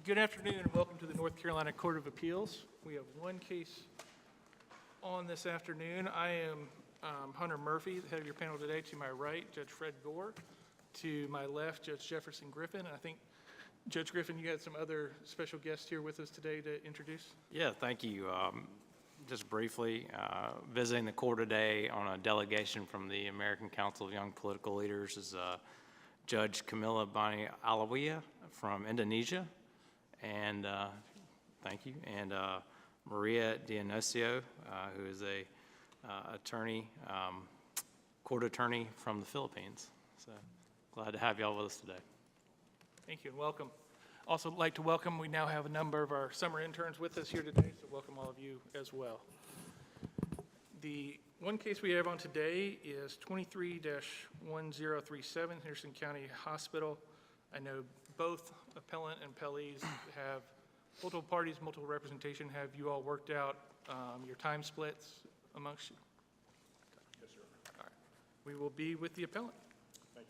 Good afternoon and welcome to the North Carolina Court of Appeals. We have one case on this afternoon. I am Hunter Murphy, the head of your panel today. To my right, Judge Fred Gore. To my left, Judge Jefferson Griffin. And I think, Judge Griffin, you had some other special guests here with us today to introduce. Yeah, thank you. Just briefly, visiting the court today on a delegation from the American Council of Young Political Leaders is Judge Camilla Bani Alawiya from Indonesia, and thank you, and Maria Dionisio, who is a attorney, court attorney from the Philippines. So glad to have y'all with us today. Thank you and welcome. Also like to welcome, we now have a number of our summer interns with us here today, so welcome all of you as well. The one case we have on today is 23-1037, Henderson County Hospital. I know both appellant and appellees have multiple parties, multiple representation. Have you all worked out your time splits amongst you? Yes, sir. All right. We will be with the appellant. Thank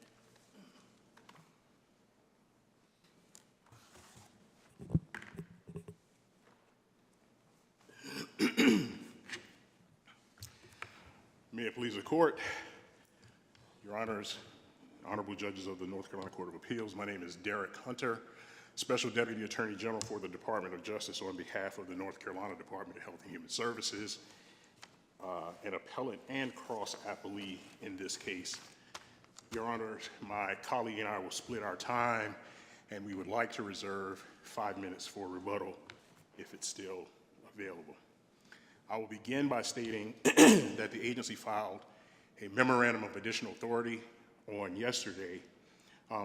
you. May it please the court, your honors, honorable judges of the North Carolina Court of Appeals. My name is Derek Hunter, Special Deputy Attorney General for the Department of Justice on behalf of the North Carolina Department of Health and Human Services, an appellant and cross appellee in this case. Your honors, my colleague and I will split our time, and we would like to reserve 5 minutes for rebuttal if it's still available. I will begin by stating that the agency filed a memorandum of additional authority on yesterday,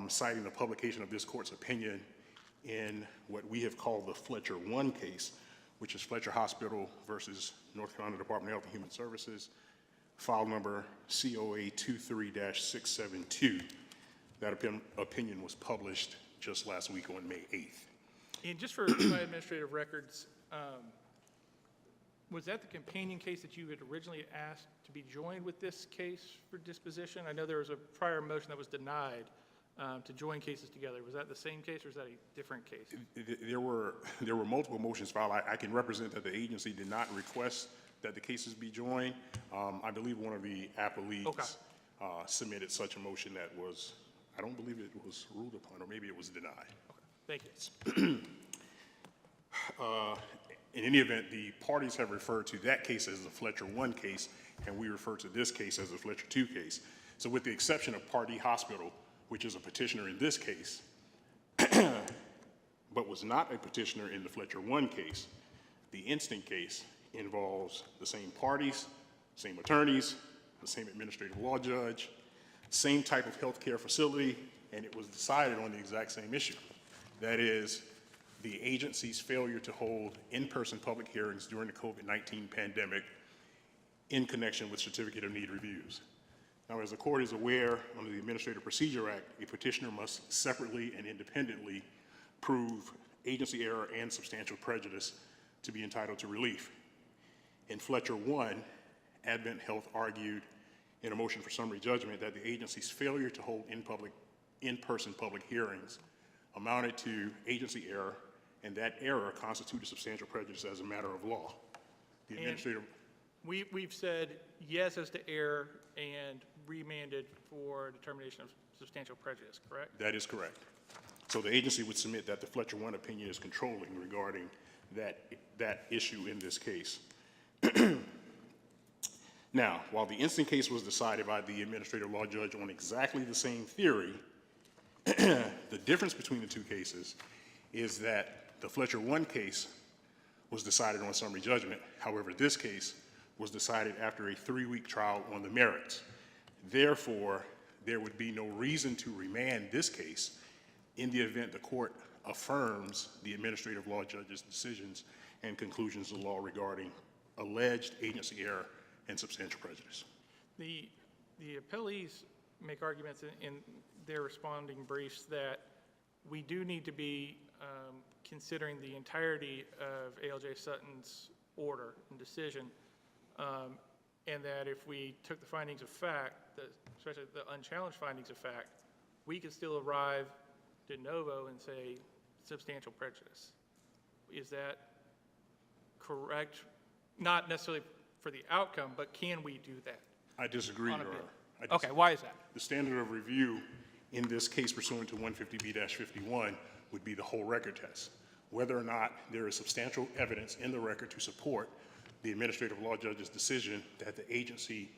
citing the publication of this court's opinion in what we have called the Fletcher 1 case, which is Fletcher Hospital versus North Carolina Department of Health and Human Services, file number COA 23-672. That opinion was published just last week on May 8th. And just for my administrative records, was that the companion case that you had originally asked to be joined with this case for disposition? I know there was a prior motion that was denied to join cases together. Was that the same case or is that a different case? There were multiple motions filed. I can represent that the agency did not request that the cases be joined. I believe one of the appellees submitted such a motion that was, I don't believe it was ruled upon, or maybe it was denied. Okay. Thank you. In any event, the parties have referred to that case as the Fletcher 1 case, and we refer to this case as the Fletcher 2 case. So with the exception of Pardee Hospital, which is a petitioner in this case, but was not a petitioner in the Fletcher 1 case, the instant case involves the same parties, same attorneys, the same administrative law judge, same type of healthcare facility, and it was decided on the exact same issue. That is, the agency's failure to hold in-person public hearings during the COVID-19 pandemic in connection with certificate of need reviews. Now, as the court is aware, under the Administrative Procedure Act, a petitioner must separately and independently prove agency error and substantial prejudice to be entitled to relief. In Fletcher 1, Advent Health argued in a motion for summary judgment that the agency's failure to hold in-person public hearings amounted to agency error, and that error constituted substantial prejudice as a matter of law. The administrative... We've said yes as to error and remanded for determination of substantial prejudice, correct? That is correct. So the agency would submit that the Fletcher 1 opinion is controlling regarding that issue in this case. Now, while the instant case was decided by the administrative law judge on exactly the same theory, the difference between the two cases is that the Fletcher 1 case was decided on summary judgment. However, this case was decided after a 3-week trial on the merits. Therefore, there would be no reason to remand this case in the event the court affirms the administrative law judge's decisions and conclusions of law regarding alleged agency error and substantial prejudice. The appellees make arguments in their responding briefs that we do need to be considering the entirety of ALJ Sutton's order and decision, and that if we took the findings of fact, especially the unchallenged findings of fact, we could still arrive de novo and say substantial prejudice. Is that correct? Not necessarily for the outcome, but can we do that? I disagree, On Your appeal. Honor. Okay, why is that? The standard of review in this case pursuant to 150B-51 would be the whole record test. Whether or not there is substantial evidence in the record to support the administrative law judge's decision that the agency,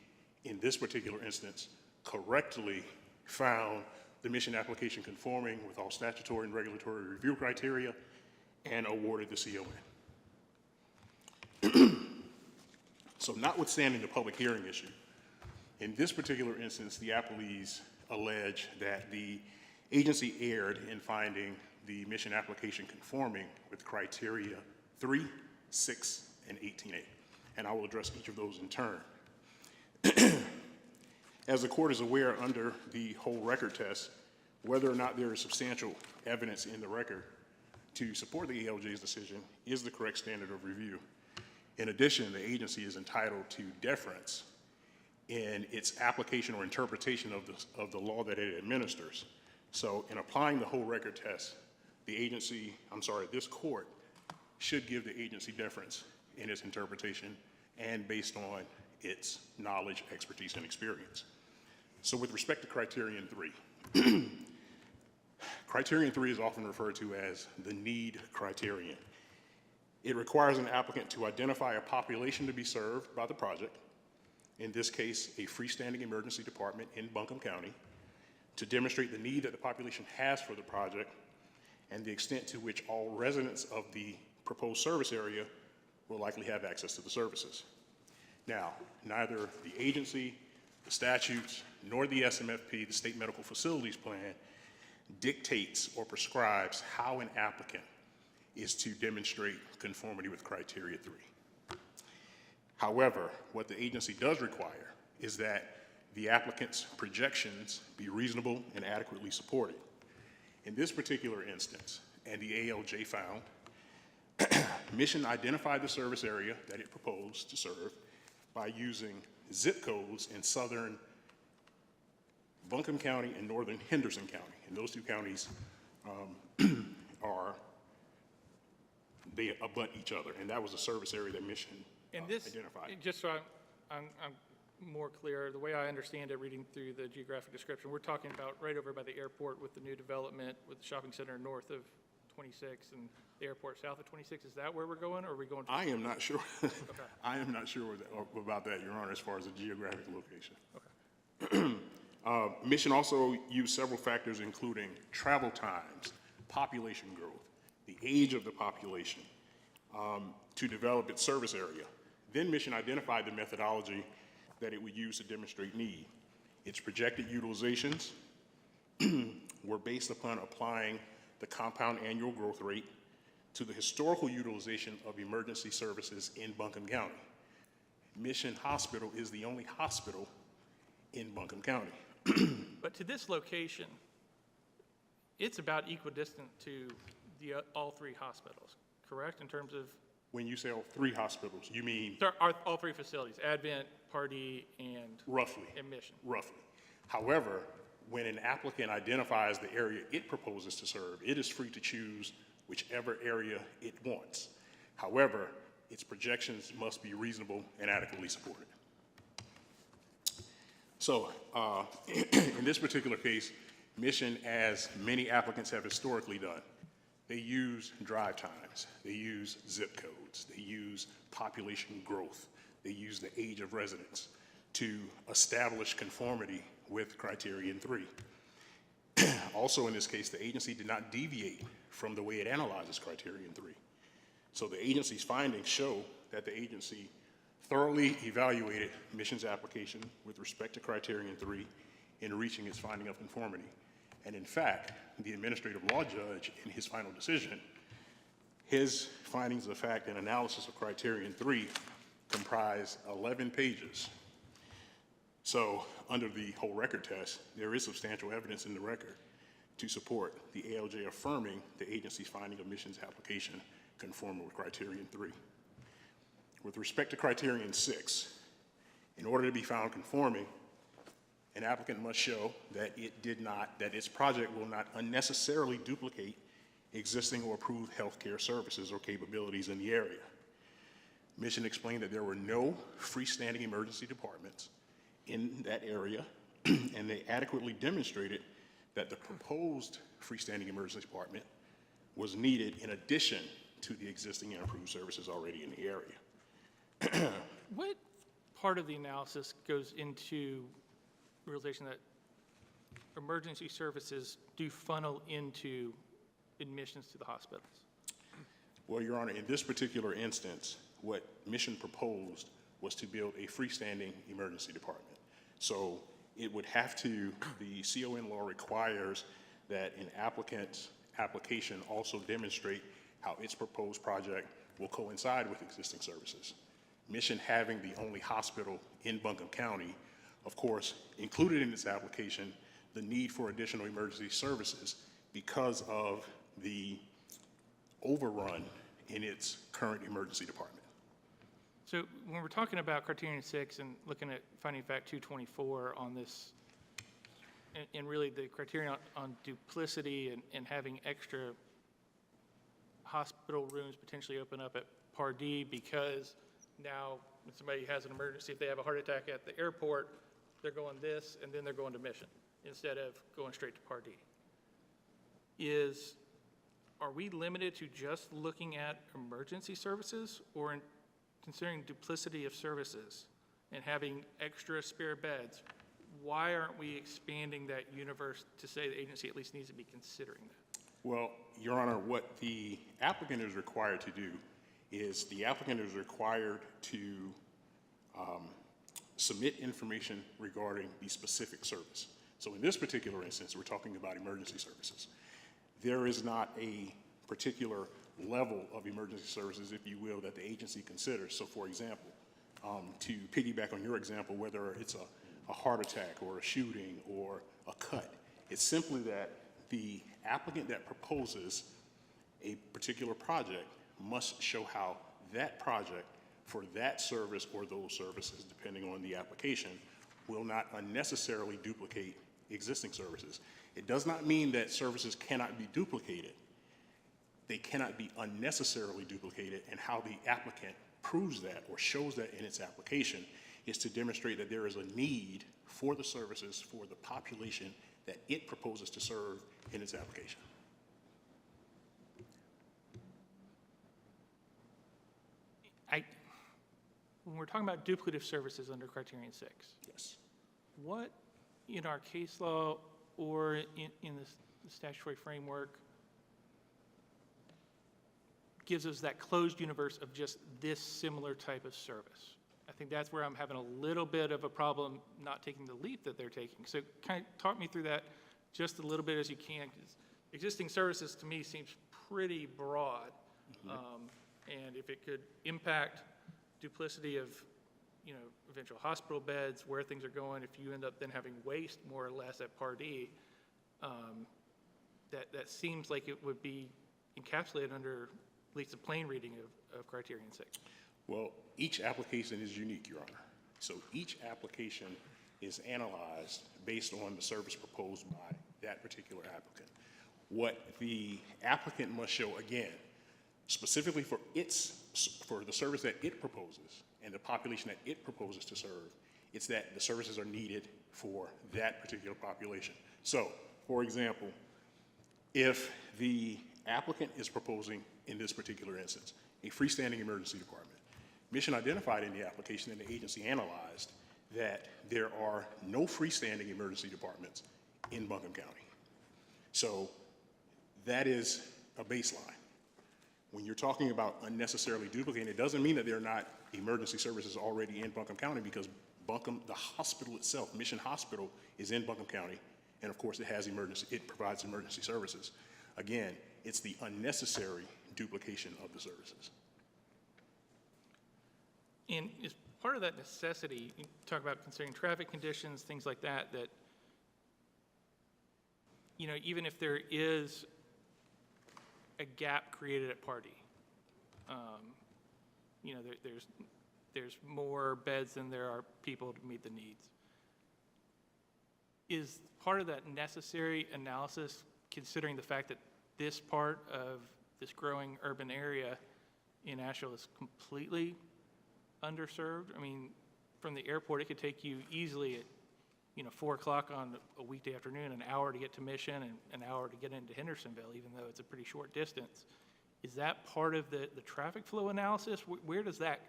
in this particular instance, correctly found the mission application conforming with all statutory and regulatory review criteria and awarded the CON. So notwithstanding the public hearing issue, in this particular instance, the appellees allege that the agency erred in finding the mission application conforming with criteria 3, 6, and 18A. And I will address each of those in turn. As the court is aware, under the whole record test, whether or not there is substantial evidence in the record to support the ALJ's decision is the correct standard of review. In addition, the agency is entitled to deference in its application or interpretation of the law that it administers. So in applying the whole record test, this court should give the agency deference in its interpretation and based on its knowledge, expertise, and experience. So with respect to criterion 3, criterion 3 is often referred to as the need criterion. It requires an applicant to identify a population to be served by the project, in this case, a freestanding emergency department in Buncombe County, to demonstrate the need that the population has for the project and the extent to which all residents of the proposed service area will likely have access to the services. Now, neither the agency, the statutes, nor the SMFP, the State Medical Facilities Plan, dictates or prescribes how an applicant is to demonstrate conformity with criteria 3. However, what the agency does require is that the applicant's projections be reasonable and adequately supported. In this particular instance, and the ALJ found, Mission identified the service area that it proposed to serve by using zip codes in southern Buncombe County and northern Henderson County. And those two counties they abut each other, and that was a service area that Mission identified. Just so I'm more clear, the way I understand it, reading through the geographic description, we're talking about right over by the airport with the new development with the shopping center north of 26 and the airport south of 26. Is that where we're going, or are we going to? I am not sure. Okay. I am not sure about that, Your Honor, as far as the geographic location. Okay. Mission also used several factors, including travel times, population growth, the age of the population, to develop its service area. Then Mission identified the methodology that it would use to demonstrate need. Its projected utilizations were based upon applying the compound annual growth rate to the historical utilization of emergency services in Buncombe County. Mission Hospital is the only hospital in Buncombe County. But to this location, it's about equidistant to all three hospitals, correct, in terms of? When you say all three hospitals, you mean? All three facilities, Advent, Pardee, and? Roughly. And Mission. Roughly. However, when an applicant identifies the area it proposes to serve, it is free to choose whichever area it wants. However, its projections must be reasonable and adequately supported. So, in this particular case, Mission, as many applicants have historically done, they use drive times, they use zip codes, they use population growth, they use the age of residents to establish conformity with criterion 3. Also in this case, the agency did not deviate from the way it analyzes criterion 3. So the agency's findings show that the agency thoroughly evaluated Mission's application with respect to criterion 3 in reaching its finding of conformity. And in fact, the administrative law judge, in his final decision, his findings of fact and analysis of criterion 3 comprise 11 pages. So under the whole record test, there is substantial evidence in the record to support the ALJ affirming the agency's finding of Mission's application conforming with criterion 3. With respect to criterion 6, in order to be found conforming, an applicant must show that its project will not unnecessarily duplicate existing or approved healthcare services or capabilities in the area. Mission explained that there were no freestanding emergency departments in that area, and they adequately demonstrated that the proposed freestanding emergency department was needed in addition to the existing and approved services already in the area. What part of the analysis goes into realization that emergency services do funnel into admissions to the hospitals? Well, Your Honor, in this particular instance, what Mission proposed was to build a freestanding emergency department. So it would have to, the CON law requires that an applicant's application also demonstrate how its proposed project will coincide with existing services. Mission, having the only hospital in Buncombe County, of course, included in its application the need for additional emergency services because of the overrun in its current emergency department. So when we're talking about criterion 6 and looking at finding fact 224 on this, and really the criterion on duplicity and having extra hospital rooms potentially open up at Pardee because now when somebody has an emergency, if they have a heart attack at the airport, they're going this and then they're going to Mission instead of going straight to Pardee. Are we limited to just looking at emergency services or considering duplicity of services and having extra spare beds? Why aren't we expanding that universe to say the agency at least needs to be considering that? Well, Your Honor, what the applicant is required to do is the applicant is required to submit information regarding the specific service. So in this particular instance, we're talking about emergency services. There is not a particular level of emergency services, if you will, that the agency considers. So for example, to piggyback on your example, whether it's a heart attack or a shooting or a cut, it's simply that the applicant that proposes a particular project must show how that project for that service or those services, depending on the application, will not unnecessarily duplicate existing services. It does not mean that services cannot be duplicated. They cannot be unnecessarily duplicated, and how the applicant proves that or shows that in its application is to demonstrate that there is a need for the services for the population that it proposes to serve in its application. When we're talking about duplicative services under criterion 6, Yes. what in our case law or in the statutory framework gives us that closed universe of just this similar type of service? I think that's where I'm having a little bit of a problem not taking the leap that they're taking. So kind of talk me through that just a little bit as you can, because existing services to me seems pretty broad. And if it could impact duplicity of, eventual hospital beds, where things are going, if you end up then having waste more or less at Pardee, that seems like it would be encapsulated under at least a plain reading of criterion 6. Well, each application is unique, Your Honor. So each application is analyzed based on the service proposed by that particular applicant. What the applicant must show, again, specifically for the service that it proposes and the population that it proposes to serve, it's that the services are needed for that particular population. So, for example, if the applicant is proposing, in this particular instance, a freestanding emergency department, Mission identified in the application and the agency analyzed that there are no freestanding emergency departments in Buncombe County. So that is a baseline. When you're talking about unnecessarily duplicating, it doesn't mean that there are not emergency services already in Buncombe County, because Buncombe, the hospital itself, Mission Hospital, is in Buncombe County, and of course it provides emergency services. Again, it's the unnecessary duplication of the services. And as part of that necessity, you talk about considering traffic conditions, things like that, even if there is a gap created at Pardee, there's more beds than there are people to meet the needs. Is part of that necessary analysis considering the fact that this part of this growing urban area in Asheville is completely underserved? I mean, from the airport, it could take you easily at, 4 o'clock on a weekday afternoon, an hour to get to Mission and an hour to get into Hendersonville, even though it's a pretty short distance. Is that part of the traffic flow analysis? Where does that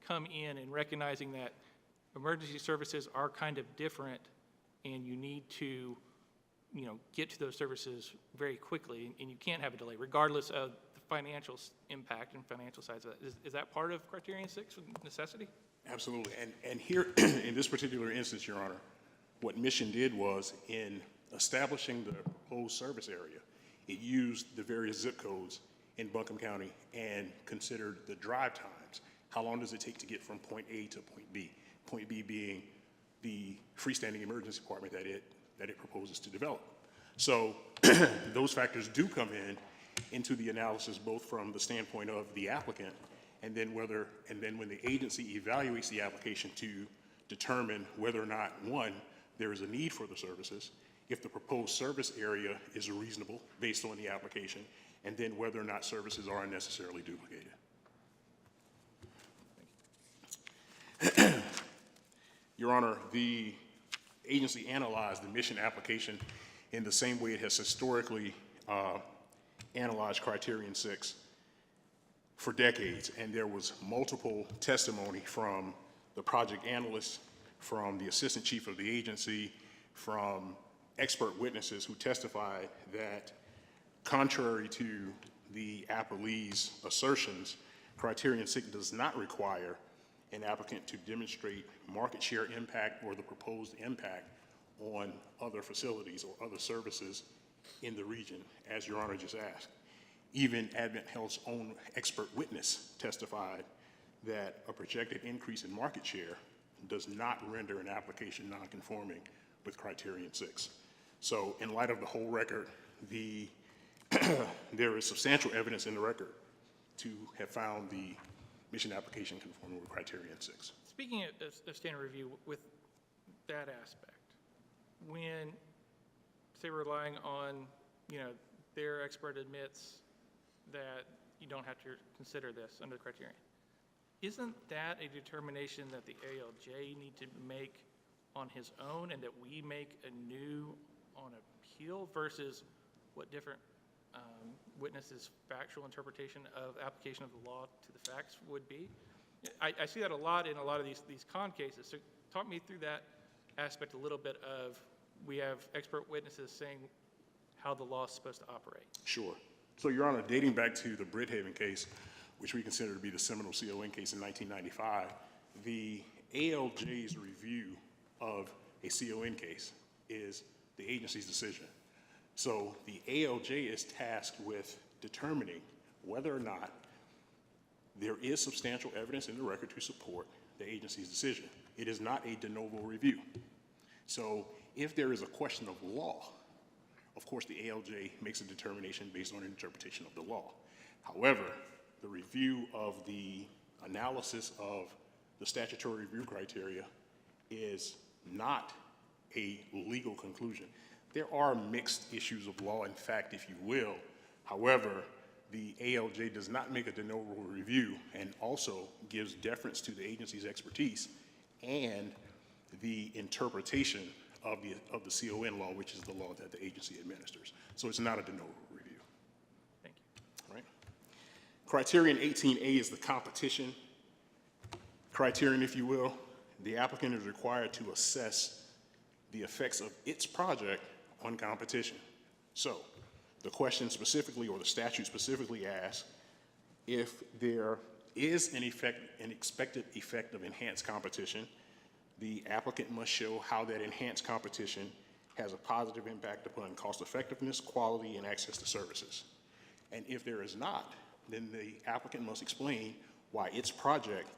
come in recognizing that emergency services are kind of different and you need to, get to those services very quickly, and you can't have a delay regardless of the financial impact and financial sides of that? Is that part of Criterion 6 necessity? Absolutely. And here, in this particular instance, Your Honor, what Mission did was, in establishing the proposed service area, it used the various zip codes in Buncombe County and considered the drive times. How long does it take to get from point A to point B? Point B being the freestanding emergency department that it proposes to develop. So those factors do come into the analysis, both from the standpoint of the applicant and then when the agency evaluates the application to determine whether or not, one, there is a need for the services, if the proposed service area is reasonable based on the application, and then whether or not services are unnecessarily duplicated. Your Honor, the agency analyzed the Mission application in the same way it has historically analyzed Criterion 6 for decades, and there was multiple testimony from the project analysts, from the assistant chief of the agency, from expert witnesses who testified that, contrary to the appellee's assertions, Criterion 6 does not require an applicant to demonstrate market share impact or the proposed impact on other facilities or other services in the region, as Your Honor just asked. Even Advent Health's own expert witness testified that a projected increase in market share does not render an application non-conforming with Criterion 6. So in light of the whole record, there is substantial evidence in the record to have found the Mission application conforming with Criterion 6. Speaking of standard review with that aspect, when, say, relying on, their expert admits that you don't have to consider this under the criterion, isn't that a determination that the ALJ need to make on his own and that we make anew on appeal versus what different witnesses' factual interpretation of application of the law to the facts would be? I see that a lot in a lot of these con cases. So talk me through that aspect a little bit of, we have expert witnesses saying how the law is supposed to operate. Sure. So, Your Honor, dating back to the Bridhaven case, which we consider to be the seminal CON case in 1995, the ALJ's review of a CON case is the agency's decision. So the ALJ is tasked with determining whether or not there is substantial evidence in the record to support the agency's decision. It is not a de novo review. So if there is a question of law, of course the ALJ makes a determination based on an interpretation of the law. However, the review of the analysis of the statutory review criteria is not a legal conclusion. There are mixed issues of law, in fact, if you will. However, the ALJ does not make a de novo review and also gives deference to the agency's expertise and the interpretation of the CON law, which is the law that the agency administers. So it's not a de novo review. Thank you. All right. Criterion 18A is the competition criterion, if you will. The applicant is required to assess the effects of its project on competition. So the question specifically, or the statute specifically asks, if there is an expected effect of enhanced competition, the applicant must show how that enhanced competition has a positive impact upon cost effectiveness, quality, and access to services. And if there is not, then the applicant must explain why its project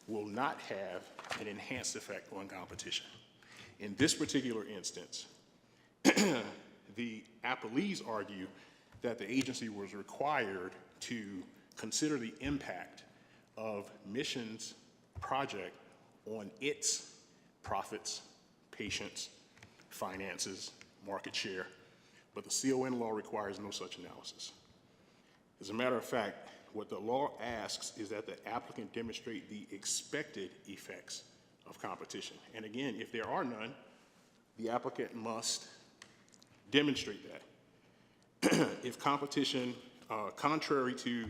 will not have an enhanced effect on competition. In this particular instance, the appellees argue that the agency was required to consider the impact of Mission's project on its profits, patients, finances, market share, but the CON law requires no such analysis. As a matter of fact, what the law asks is that the applicant demonstrate the expected effects of competition. And again, if there are none, the applicant must demonstrate that. If competition, contrary to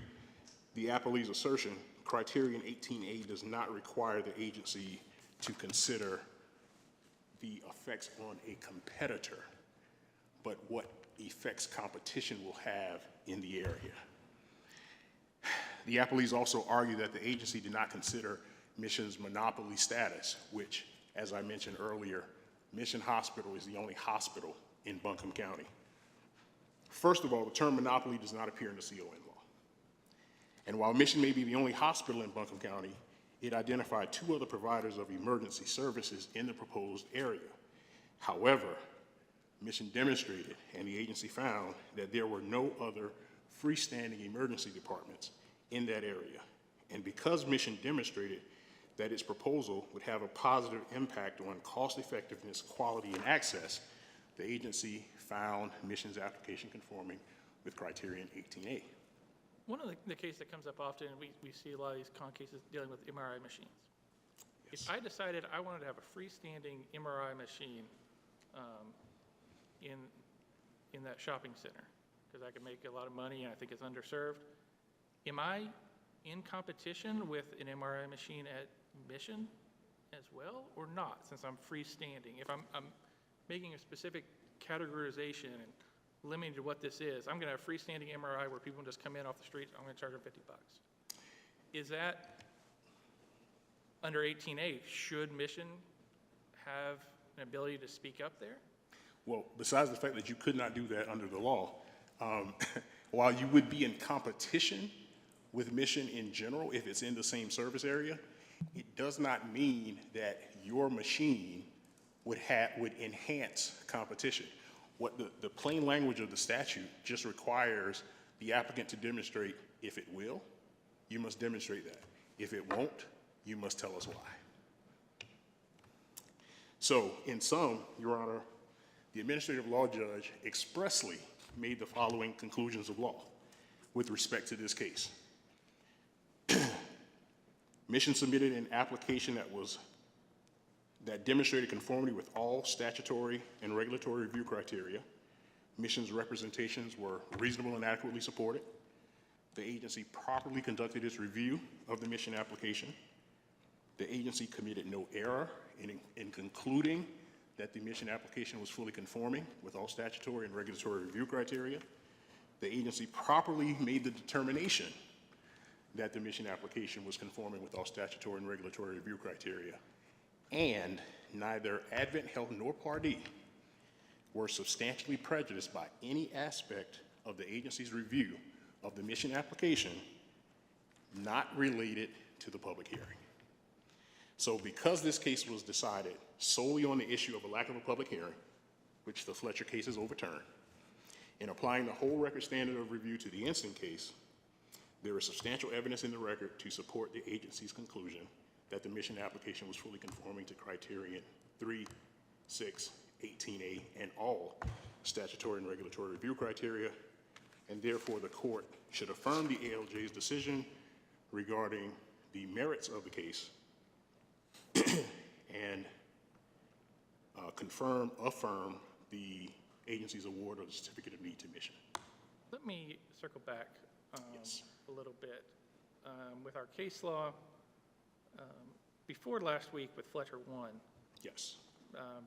the appellee's assertion, criterion 18A does not require the agency to consider the effects on a competitor, but what effects competition will have in the area. The appellees also argue that the agency did not consider Mission's monopoly status, which, as I mentioned earlier, Mission Hospital is the only hospital in Buncombe County. First of all, the term monopoly does not appear in the CON law. And while Mission may be the only hospital in Buncombe County, it identified 2 other providers of emergency services in the proposed area. However, Mission demonstrated, and the agency found, that there were no other freestanding emergency departments in that area. And because Mission demonstrated that its proposal would have a positive impact on cost effectiveness, quality, and access, the agency found Mission's application conforming with criterion 18A. One of the cases that comes up often, and we see a lot of these cases dealing with MRI machines. Yes. If I decided I wanted to have a freestanding MRI machine in that shopping center, because I could make a lot of money and I think it's underserved, am I in competition with an MRI machine at Mission as well, or not, since I'm freestanding? If I'm making a specific categorization and limited to what this is, I'm going to have freestanding MRI where people can just come in off the street, I'm going to charge them $50. Is that under 18A? Should Mission have an ability to speak up there? Well, besides the fact that you could not do that under the law, while you would be in competition with Mission in general, if it's in the same service area, it does not mean that your machine would enhance competition. What the plain language of the statute just requires the applicant to demonstrate if it will, you must demonstrate that. If it won't, you must tell us why. So, in sum, Your Honor, the administrative law judge expressly made the following conclusions of law with respect to this case. Mission submitted an application that demonstrated conformity with all statutory and regulatory review criteria. Mission's representations were reasonable and adequately supported. The agency properly conducted its review of the Mission application. The agency committed no error in concluding that the Mission application was fully conforming with all statutory and regulatory review criteria. The agency properly made the determination that the Mission application was conforming with all statutory and regulatory review criteria. And neither Advent Health nor Pardee were substantially prejudiced by any aspect of the agency's review of the Mission application not related to the public hearing. So because this case was decided solely on the issue of a lack of a public hearing, which the Fletcher case is overturned, in applying the whole record standard of review to the instant case, there is substantial evidence in the record to support the agency's conclusion that the Mission application was fully conforming to criterion 3, 6, 18A, and all statutory and regulatory review criteria, and therefore the court should affirm the ALJ's decision regarding the merits of the case and affirm the agency's award of the Certificate of Need to Mission. Let me circle back Yes. a little bit. With our case law, before last week with Fletcher 1 Yes.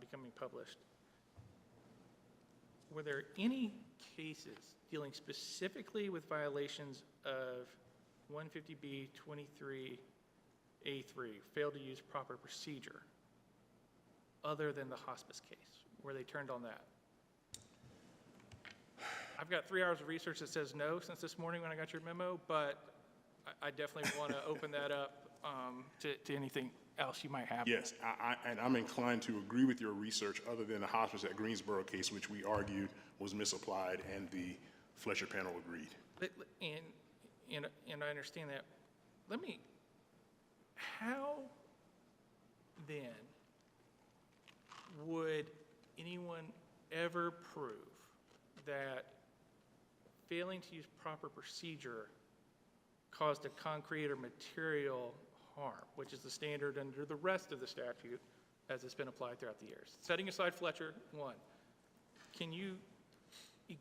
becoming published, were there any cases dealing specifically with violations of 150B 23A3, failed to use proper procedure, other than the hospice case, where they turned on that? I've got 3 hours of research that says no since this morning when I got your memo, but I definitely want to open that up to anything else you might have. Yes, and I'm inclined to agree with your research other than the hospice at Greensboro case, which we argued was misapplied, and the Fletcher panel agreed. And I understand that. How then would anyone ever prove that failing to use proper procedure caused a concrete or material harm, which is the standard under the rest of the statute as it's been applied throughout the years. Setting aside Fletcher 1, can you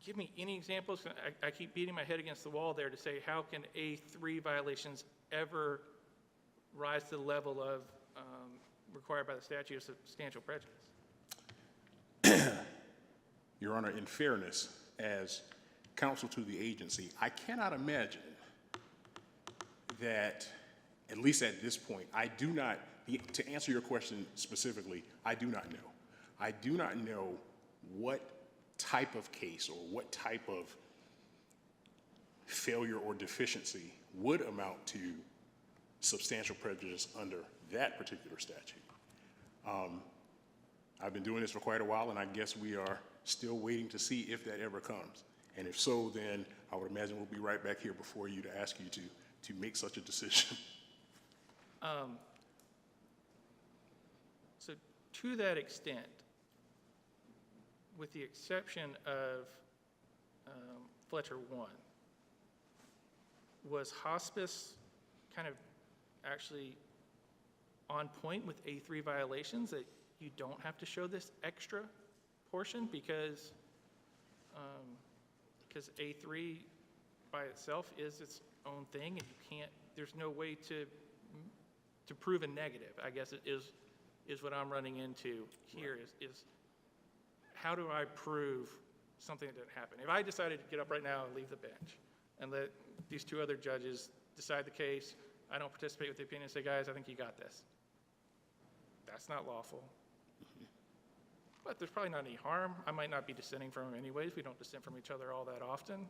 give me any examples? I keep beating my head against the wall there to say, how can A3 violations ever rise to the level of required by the statute of substantial prejudice? Your Honor, in fairness, as counsel to the agency, I cannot imagine that, at least at this point, I do not, to answer your question specifically, I do not know. I do not know what type of case or what type of failure or deficiency would amount to substantial prejudice under that particular statute. I've been doing this for quite a while, and I guess we are still waiting to see if that ever comes. And if so, then I would imagine we'll be right back here before you to ask you to make such a decision. So to that extent, with the exception of Fletcher 1, was hospice kind of actually on point with A3 violations, that you don't have to show this extra portion because A3 by itself is its own thing, and you can't, there's no way to prove a negative, I guess it is what I'm running into here. Right. Is how do I prove something that didn't happen? If I decided to get up right now and leave the bench and let these two other judges decide the case, I don't participate with the opinion and say, guys, I think you got this. That's not lawful. But there's probably not any harm. I might not be dissenting from him anyways. We don't dissent from each other all that often.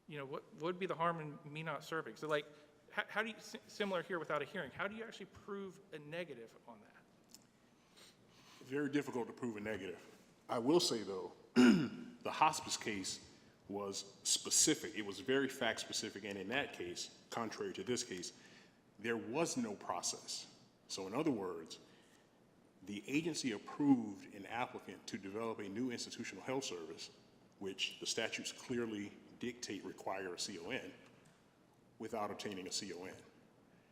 You know, what would be the harm in me not serving? So like, how do you, similar here without a hearing, how do you actually prove a negative on that? Very difficult to prove a negative. I will say though, the hospice case was specific. It was very fact specific, and in that case, contrary to this case, there was no process. So in other words, the agency approved an applicant to develop a new institutional health service, which the statutes clearly dictate require a CON, without obtaining a CON.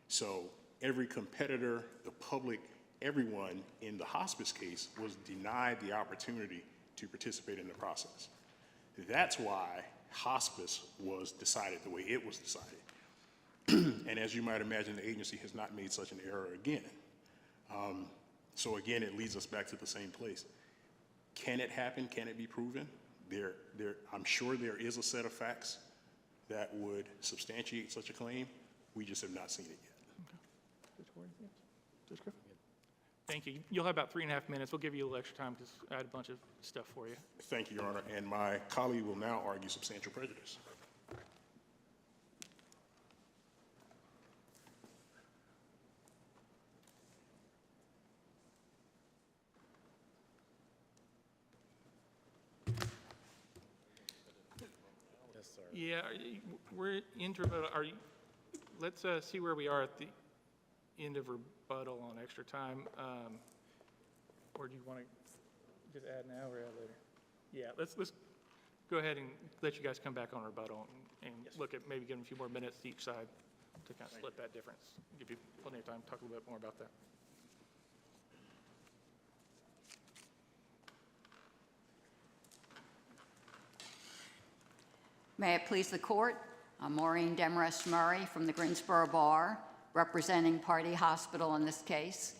So every competitor, the public, everyone in the hospice case was denied the opportunity to participate in the process. That's why hospice was decided the way it was decided. And as you might imagine, the agency has not made such an error again. So again, it leads us back to the same place. Can it happen? Can it be proven? I'm sure there is a set of facts that would substantiate such a claim. We just have not seen it yet. Okay. Thank you. You'll have about 3.5 minutes. We'll give you a little extra time because I had a bunch of stuff for you. Thank you, Your Honor. And my colleague will now argue substantial prejudice. Yeah, we're into rebuttal. Let's see where we are at the end of rebuttal on extra time. Or do you want to just add now or add later? Yeah, let's go ahead and let you guys come back on rebuttal and look at maybe giving a few more minutes to each side to kind of split that difference. Give you plenty of time to talk a little bit more about that. May it please the court, I'm Maureen Demarest Murray from the Greensboro Bar, representing Party Hospital in this case.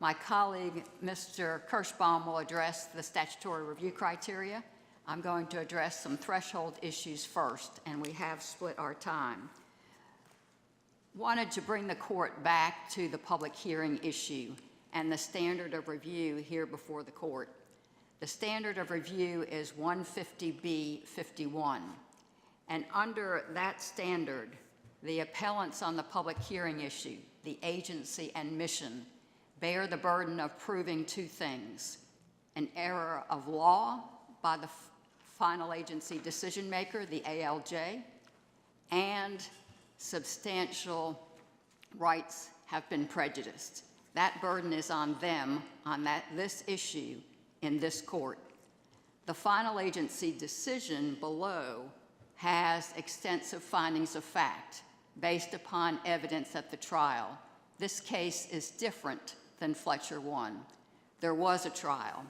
My colleague, Mr. Kirschbaum, will address the statutory review criteria. I'm going to address some threshold issues first, and we have split our time. Wanted to bring the court back to the public hearing issue and the standard of review here before the court. The standard of review is 150B51. And under that standard, the appellants on the public hearing issue, the agency and mission, bear the burden of proving two things: an error of law by the final agency decision maker, the ALJ, and substantial rights have been prejudiced. That burden is on them on this issue in this court. The final agency decision below has extensive findings of fact based upon evidence at the trial. This case is different than Fletcher 1. There was a trial.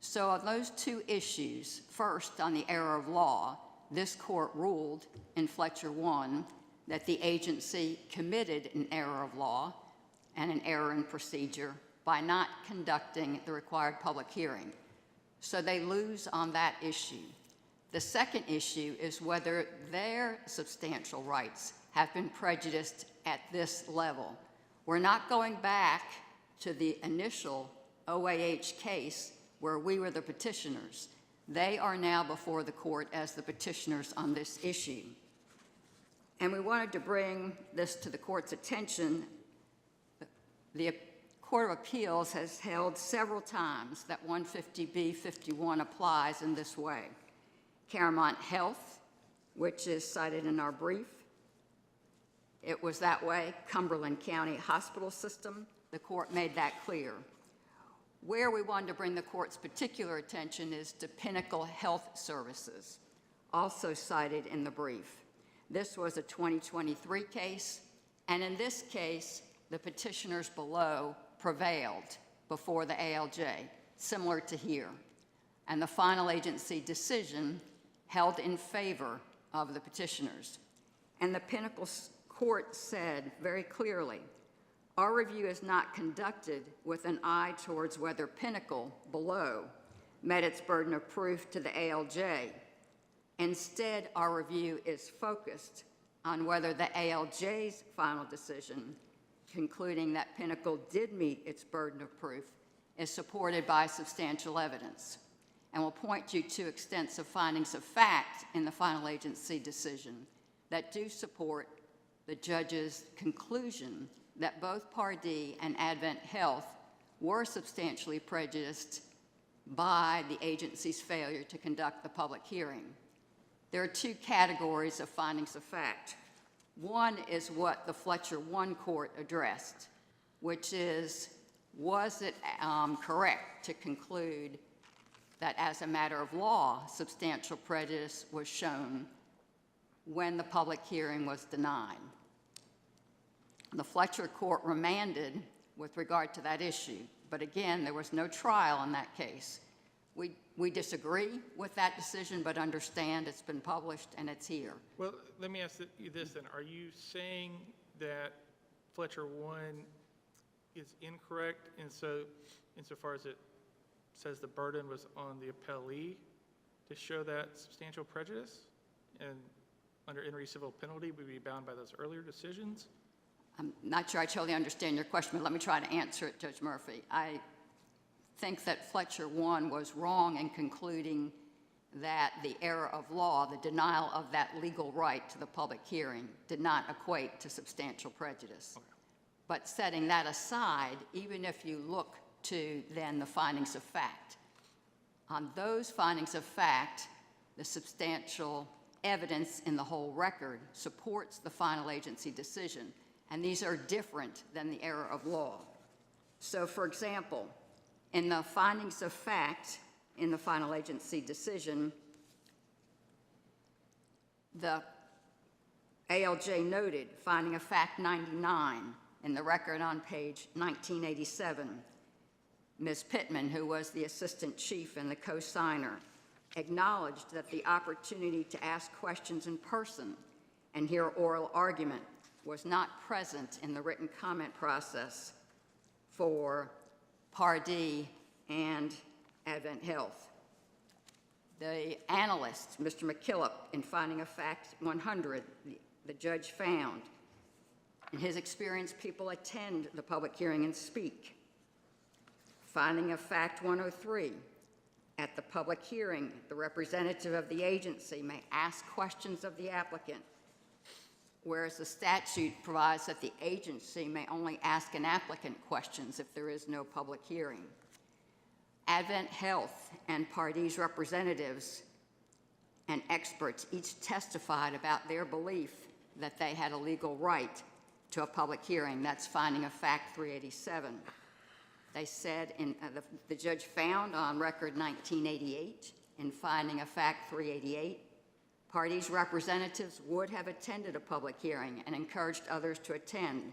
So on those two issues, first on the error of law, this court ruled in Fletcher 1 that the agency committed an error of law and an error in procedure by not conducting the required public hearing. So they lose on that issue. The second issue is whether their substantial rights have been prejudiced at this level. We're not going back to the initial OAH case where we were the petitioners. They are now before the court as the petitioners on this issue. And we wanted to bring this to the court's attention. The Court of Appeals has held several times that 150B51 applies in this way. Caramount Health, which is cited in our brief, it was that way. Cumberland County Hospital System, the court made that clear. Where we wanted to bring the court's particular attention is to Pinnacle Health Services, also cited in the brief. This was a 2023 case, and in this case, the petitioners below prevailed before the ALJ, similar to here. And the final agency decision held in favor of the petitioners. And the Pinnacle Court said very clearly, our review is not conducted with an eye towards whether Pinnacle below met its burden of proof to the ALJ. Instead, our review is focused on whether the ALJ's final decision, concluding that Pinnacle did meet its burden of proof, is supported by substantial evidence. And we'll point you to extensive findings of fact in the final agency decision that do support the judge's conclusion that both Pardee and Advent Health were substantially prejudiced by the agency's failure to conduct the public hearing. There are two categories of findings of fact. One is what the Fletcher 1 court addressed, which is, was it correct to conclude that as a matter of law, substantial prejudice was shown when the public hearing was denied? The Fletcher court remanded with regard to that issue, but again, there was no trial in that case. We disagree with that decision, but understand it's been published and it's here. Well, let me ask you this then. Are you saying that Fletcher 1 is incorrect insofar as it says the burden was on the appellee to show that substantial prejudice? And under in re civil penalty, would we be bound by those earlier decisions? I'm not sure I totally understand your question, but let me try to answer it, Judge Murphy. I think that Fletcher 1 was wrong in concluding that the error of law, the denial of that legal right to the public hearing, did not equate to substantial prejudice. Okay. But setting that aside, even if you look to then the findings of fact, on those findings of fact, the substantial evidence in the whole record supports the final agency decision, and these are different than the error of law. So, for example, in the findings of fact in the final agency decision, the ALJ noted, finding of fact 99 in the record on page 1987, Ms. Pittman, who was the assistant chief and the co-signer, acknowledged that the opportunity to ask questions in person and hear oral argument was not present in the written comment process for Pardee and Advent Health. The analyst, Mr. McKillop, in finding of fact 100, the judge found, in his experience, people attend the public hearing and speak. Finding of fact 103, at the public hearing, the representative of the agency may ask questions of the applicant, whereas the statute provides that the agency may only ask an applicant questions if there is no public hearing. Advent Health and Pardee's representatives and experts each testified about their belief that they had a legal right to a public hearing. That's finding of fact 387. They said, the judge found on record 1988 in finding of fact 388, parties' representatives would have attended a public hearing and encouraged others to attend.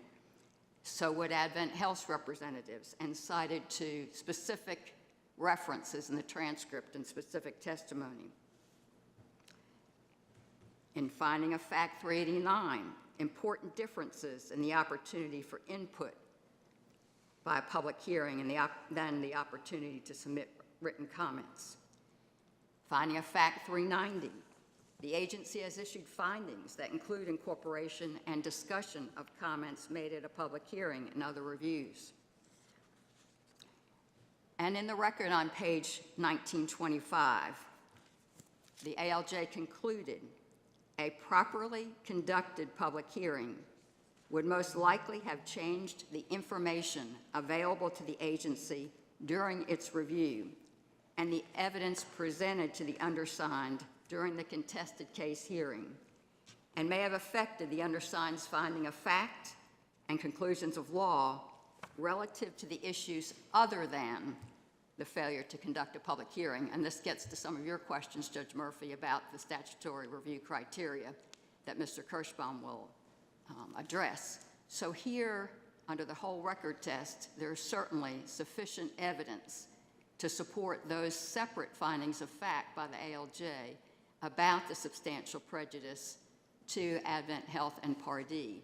So would Advent Health's representatives, and cited to specific references in the transcript and specific testimony. In finding of fact 389, important differences in the opportunity for input by a public hearing and then the opportunity to submit written comments. Finding of fact 390, the agency has issued findings that include incorporation and discussion of comments made at a public hearing and other reviews. And in the record on page 1925, the ALJ concluded a properly conducted public hearing would most likely have changed the information available to the agency during its review and the evidence presented to the undersigned during the contested case hearing, and may have affected the undersigned's finding of fact and conclusions of law relative to the issues other than the failure to conduct a public hearing. And this gets to some of your questions, Judge Murphy, about the statutory review criteria that Mr. Kirschbaum will address. So here, under the whole record test, there's certainly sufficient evidence to support those separate findings of fact by the ALJ about the substantial prejudice to Advent Health and Pardee.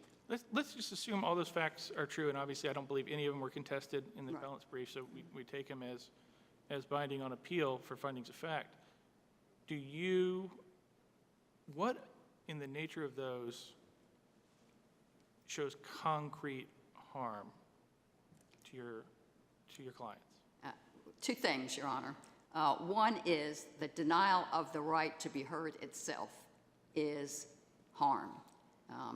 Let's just assume all those facts are true, and obviously I don't believe any of them were contested in the appellant's brief, so we take them as binding on appeal for findings of fact. What in the nature of those shows concrete harm to your clients? Two things, Your Honor. One is the denial of the right to be heard itself is harm.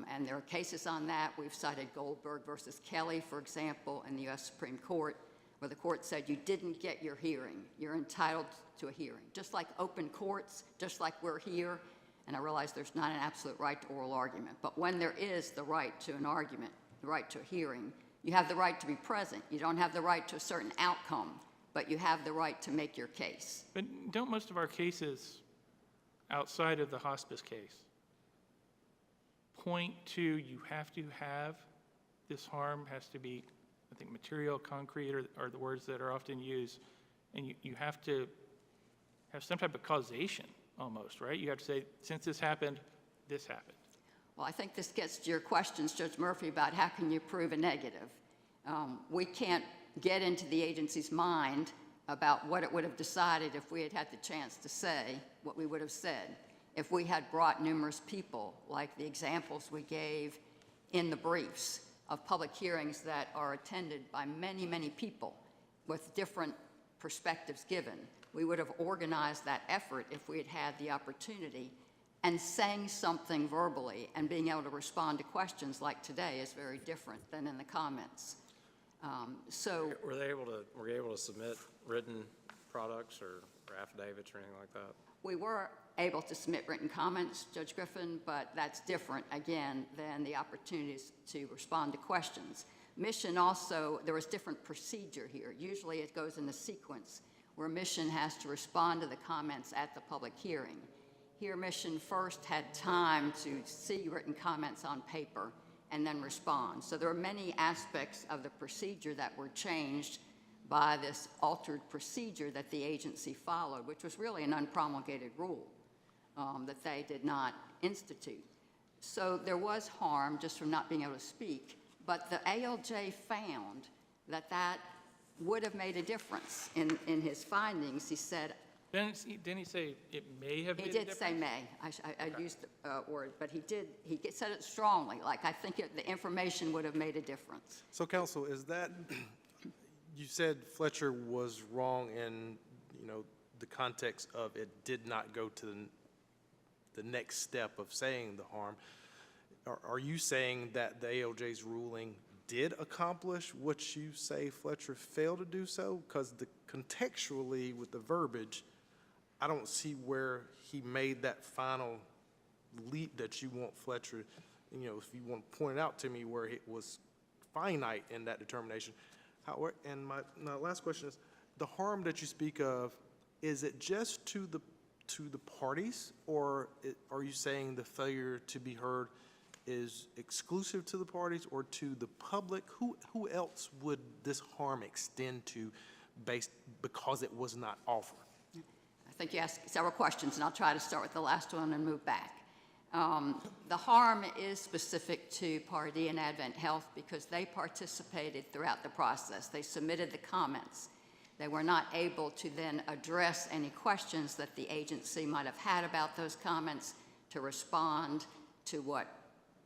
And there are cases on that. We've cited Goldberg versus Kelly, for example, in the U.S. Supreme Court, where the court said you didn't get your hearing. You're entitled to a hearing. Just like open courts, just like we're here, and I realize there's not an absolute right to oral argument, but when there is the right to an argument, the right to a hearing, you have the right to be present. You don't have the right to a certain outcome, but you have the right to make your case. But don't most of our cases outside of the hospice case point to you have to have this harm, has to be, I think, material, concrete are the words that are often used, and you have to have some type of causation almost, right? You have to say, since this happened, this happened. Well, I think this gets to your questions, Judge Murphy, about how can you prove a negative. We can't get into the agency's mind about what it would have decided if we had had the chance to say what we would have said. If we had brought numerous people, like the examples we gave in the briefs of public hearings that are attended by many, many people with different perspectives given, we would have organized that effort if we had had the opportunity, and saying something verbally and being able to respond to questions like today is very different than in the comments. Were you able to submit written products or affidavits or anything like that? We were able to submit written comments, Judge Griffin, but that's different, again, than the opportunities to respond to questions. Mission also, there was different procedure here. Usually it goes in a sequence where Mission has to respond to the comments at the public hearing. Here, Mission first had time to see written comments on paper and then respond. So there are many aspects of the procedure that were changed by this altered procedure that the agency followed, which was really an unpromulgated rule that they did not institute. So there was harm just from not being able to speak, but the ALJ found that that would have made a difference in his findings. He said, Didn't he say it may have made a difference? He did say may. I used the word, but he said it strongly, like I think the information would have made a difference. So, counsel, is that, you said Fletcher was wrong in, the context of it did not go to the next step of saying the harm. Are you saying that the ALJ's ruling did accomplish what you say Fletcher failed to do so? Because contextually with the verbiage, I don't see where he made that final leap that you want Fletcher, if you want to point it out to me where it was finite in that determination. And my last question is, the harm that you speak of, is it just to the to the parties, or are you saying the failure to be heard is exclusive to the parties or to the public? Who else would this harm extend to because it was not offered? I think you asked several questions, and I'll try to start with the last one and move back. The harm is specific to Pardee and Advent Health because they participated throughout the process. They submitted the comments. They were not able to then address any questions that the agency might have had about those comments, to respond to what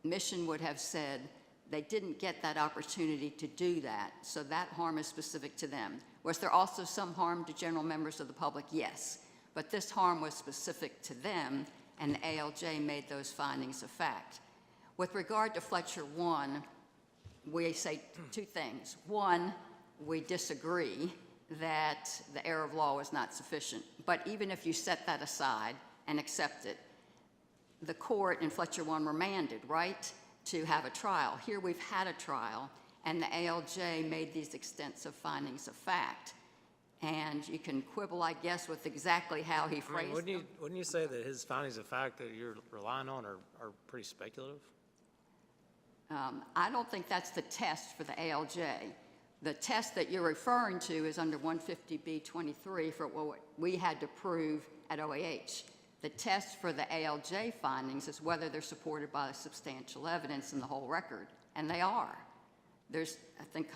Mission would have said. They didn't get that opportunity to do that, so that harm is specific to them. Was there also some harm to general members of the public? Yes, but this harm was specific to them, and the ALJ made those findings of fact. With regard to Fletcher 1, we say two things. One, we disagree that the error of law was not sufficient, but even if you set that aside and accept it, the court in Fletcher 1 remanded, right, to have a trial. Here we've had a trial, and the ALJ made these extensive findings of fact. And you can quibble, I guess, with exactly how he phrased them. Wouldn't you say that his findings of fact that you're relying on are pretty speculative? I don't think that's the test for the ALJ. The test that you're referring to is under 150B23 for what we had to prove at OAH. The test for the ALJ findings is whether they're supported by substantial evidence in the whole record, and they are. There's, I think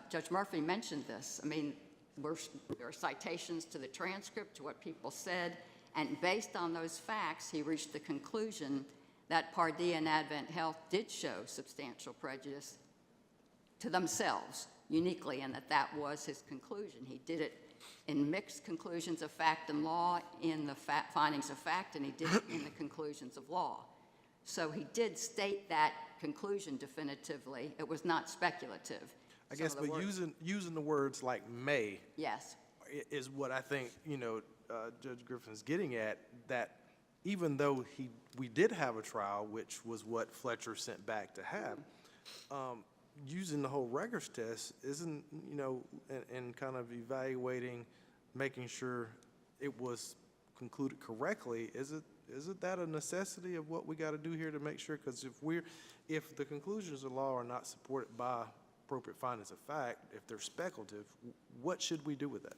Judge Murphy mentioned this. I mean, there are citations to the transcript, to what people said, and based on those facts, he reached the conclusion that Pardee and Advent Health did show substantial prejudice to themselves uniquely, and that was his conclusion. He did it in mixed conclusions of fact and law, in the findings of fact, and he did it in the conclusions of law. So he did state that conclusion definitively. It was not speculative. I guess, but using the words like may. Yes. Is what I think, Judge Griffin's getting at, that even though we did have a trial, which was what Fletcher sent back to have, using the whole records test isn't, and kind of evaluating, making sure it was concluded correctly, isn't that a necessity of what we got to do here to make sure? Because if the conclusions of law are not supported by appropriate findings of fact, if they're speculative, what should we do with that?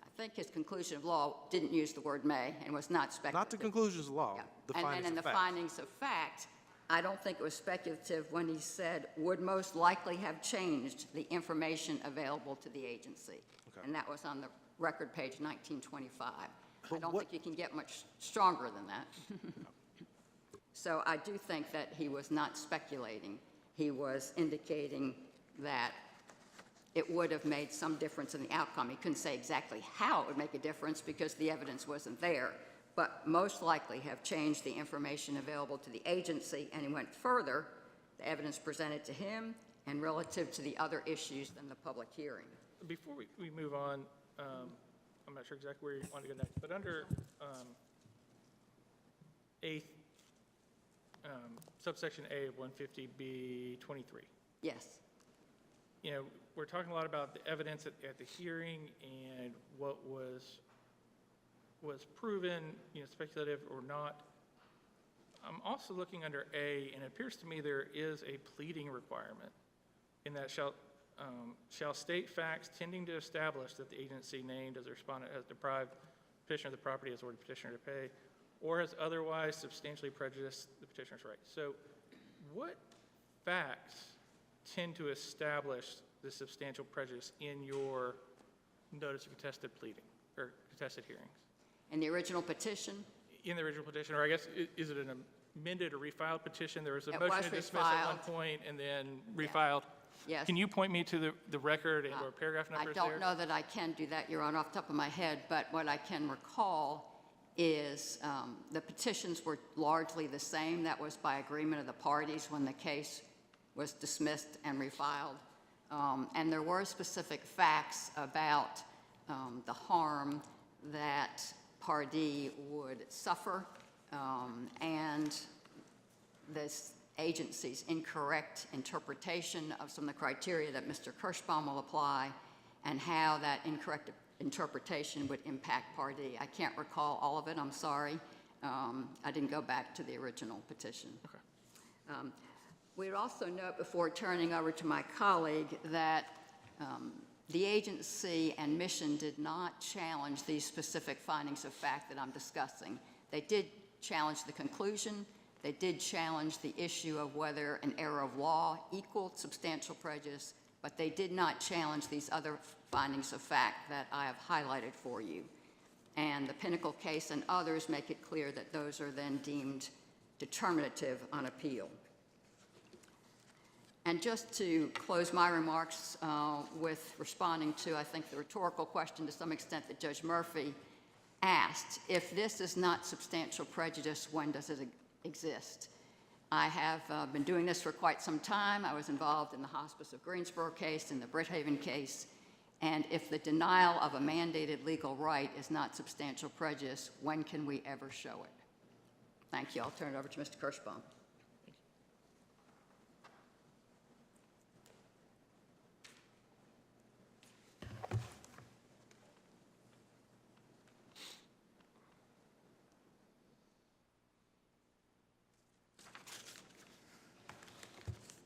I think his conclusion of law didn't use the word may and was not speculative. Not the conclusions of law, Yeah. the And findings in of the fact. findings of fact, I don't think it was speculative when he said would most likely have changed the information available to the agency. Okay. And that was on the record page 1925. But I don't what- think you can get much stronger than that. So I do think that he was not speculating. He was indicating that it would have made some difference in the outcome. He couldn't say exactly how it would make a difference because the evidence wasn't there, but most likely have changed the information available to the agency, and he went further, the evidence presented to him and relative to the other issues than the public hearing. Before we move on, I'm not sure exactly where you want to go next, but under subsection A of 150B23, Yes. we're talking a lot about the evidence at the hearing and what was proven, speculative or not. I'm also looking under A, and it appears to me there is a pleading requirement in that shall state facts tending to establish that the agency named as a respondent has deprived petitioner of the property as ordered petitioner to pay, or has otherwise substantially prejudiced the petitioner's rights. So what facts tend to establish the substantial prejudice in your notice of contested pleading or contested hearings? In the original petition? In the original petition, or I guess, is it an amended or refiled petition? There was a It motion was to dismiss at one refiled. point and then refiled. Yes. Can you point me to the record and or paragraph I numbers there? don't know that I can do that, Your Honor, off the top of my head, but what I can recall is the petitions were largely the same. That was by agreement of the parties when the case was dismissed and refiled. And there were specific facts about the harm that Pardee would suffer and this agency's incorrect interpretation of some of the criteria that Mr. Kirschbaum will apply, and how that incorrect interpretation would impact Part D. I can't recall all of it, I'm sorry. I didn't go back to the original petition. We'd also note before turning over to my colleague that the agency and mission did not challenge these specific findings of fact that I'm discussing. They did challenge the conclusion. They did challenge the issue of whether an error of law equaled substantial prejudice, but they did not challenge these other findings of fact that I have highlighted for you. And the Pinnacle case and others make it clear that those are then deemed determinative on appeal. And just to close my remarks with responding to, I think, the rhetorical question to some extent that Judge Murphy asked, if this is not substantial prejudice, when does it exist? I have been doing this for quite some time. I was involved in the Hospice of Greensboro case, in the Brithaven case, and if the denial of a mandated legal right is not substantial prejudice, when can we ever show it? Thank you. I'll turn it over to Mr. Kirschbaum.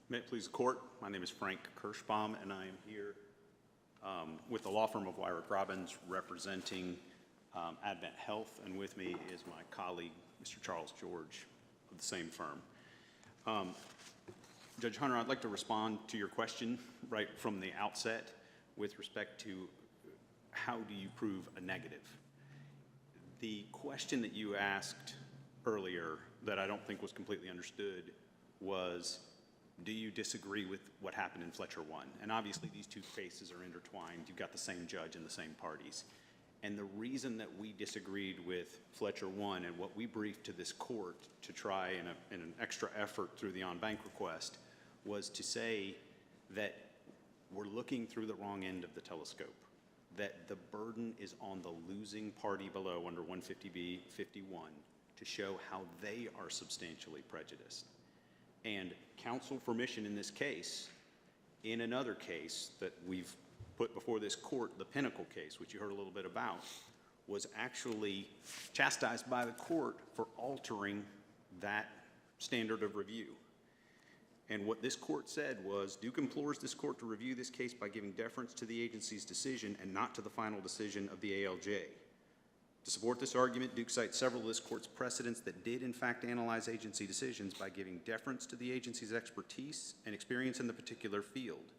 May it please the court, my name is Frank Kirschbaum, and I am here with the law firm of Wyrick Robbins representing Advent Health, and with me is my colleague, Mr. Charles George, of the same firm. Judge Hunter, I'd like to respond to your question right from the outset with respect to how do you prove a negative. The question that you asked earlier that I don't think was completely understood was, do you disagree with what happened in Fletcher 1? And obviously these two cases are intertwined. You've got the same judge and the same parties. And the reason that we disagreed with Fletcher 1 and what we briefed to this court to try in an extra effort through the en banc request was to say that we're looking through the wrong end of the telescope, that the burden is on the losing party below under 150B 51 to show how they are substantially prejudiced. And counsel for mission in this case, in another case that we've put before this court, the Pinnacle case, which you heard a little bit about, was actually chastised by the court for altering that standard of review. And what this court said was, Duke implores this court to review this case by giving deference to the agency's decision and not to the final decision of the ALJ. To support this argument, Duke cites several of this court's precedents that did in fact analyze agency decisions by giving deference to the agency's expertise and experience in the particular field.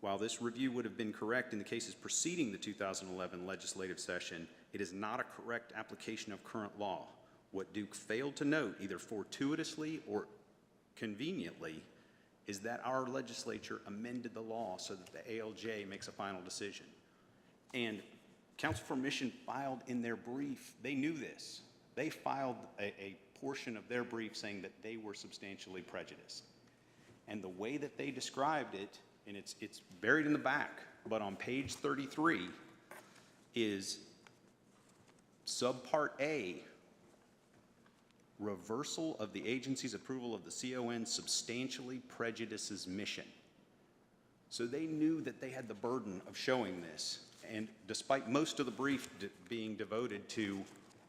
While this review would have been correct in the cases preceding the 2011 legislative session, it is not a correct application of current law. What Duke failed to note, either fortuitously or conveniently, is that our legislature amended the law so that the ALJ makes a final decision. And counsel for mission filed in their brief, they knew this. They filed a portion of their brief saying that they were substantially prejudiced. And the way that they described it, and it's buried in the back, but on page 33 is subpart A, reversal of the agency's approval of the CON substantially prejudices mission. So they knew that they had the burden of showing this. And despite most of the brief being devoted to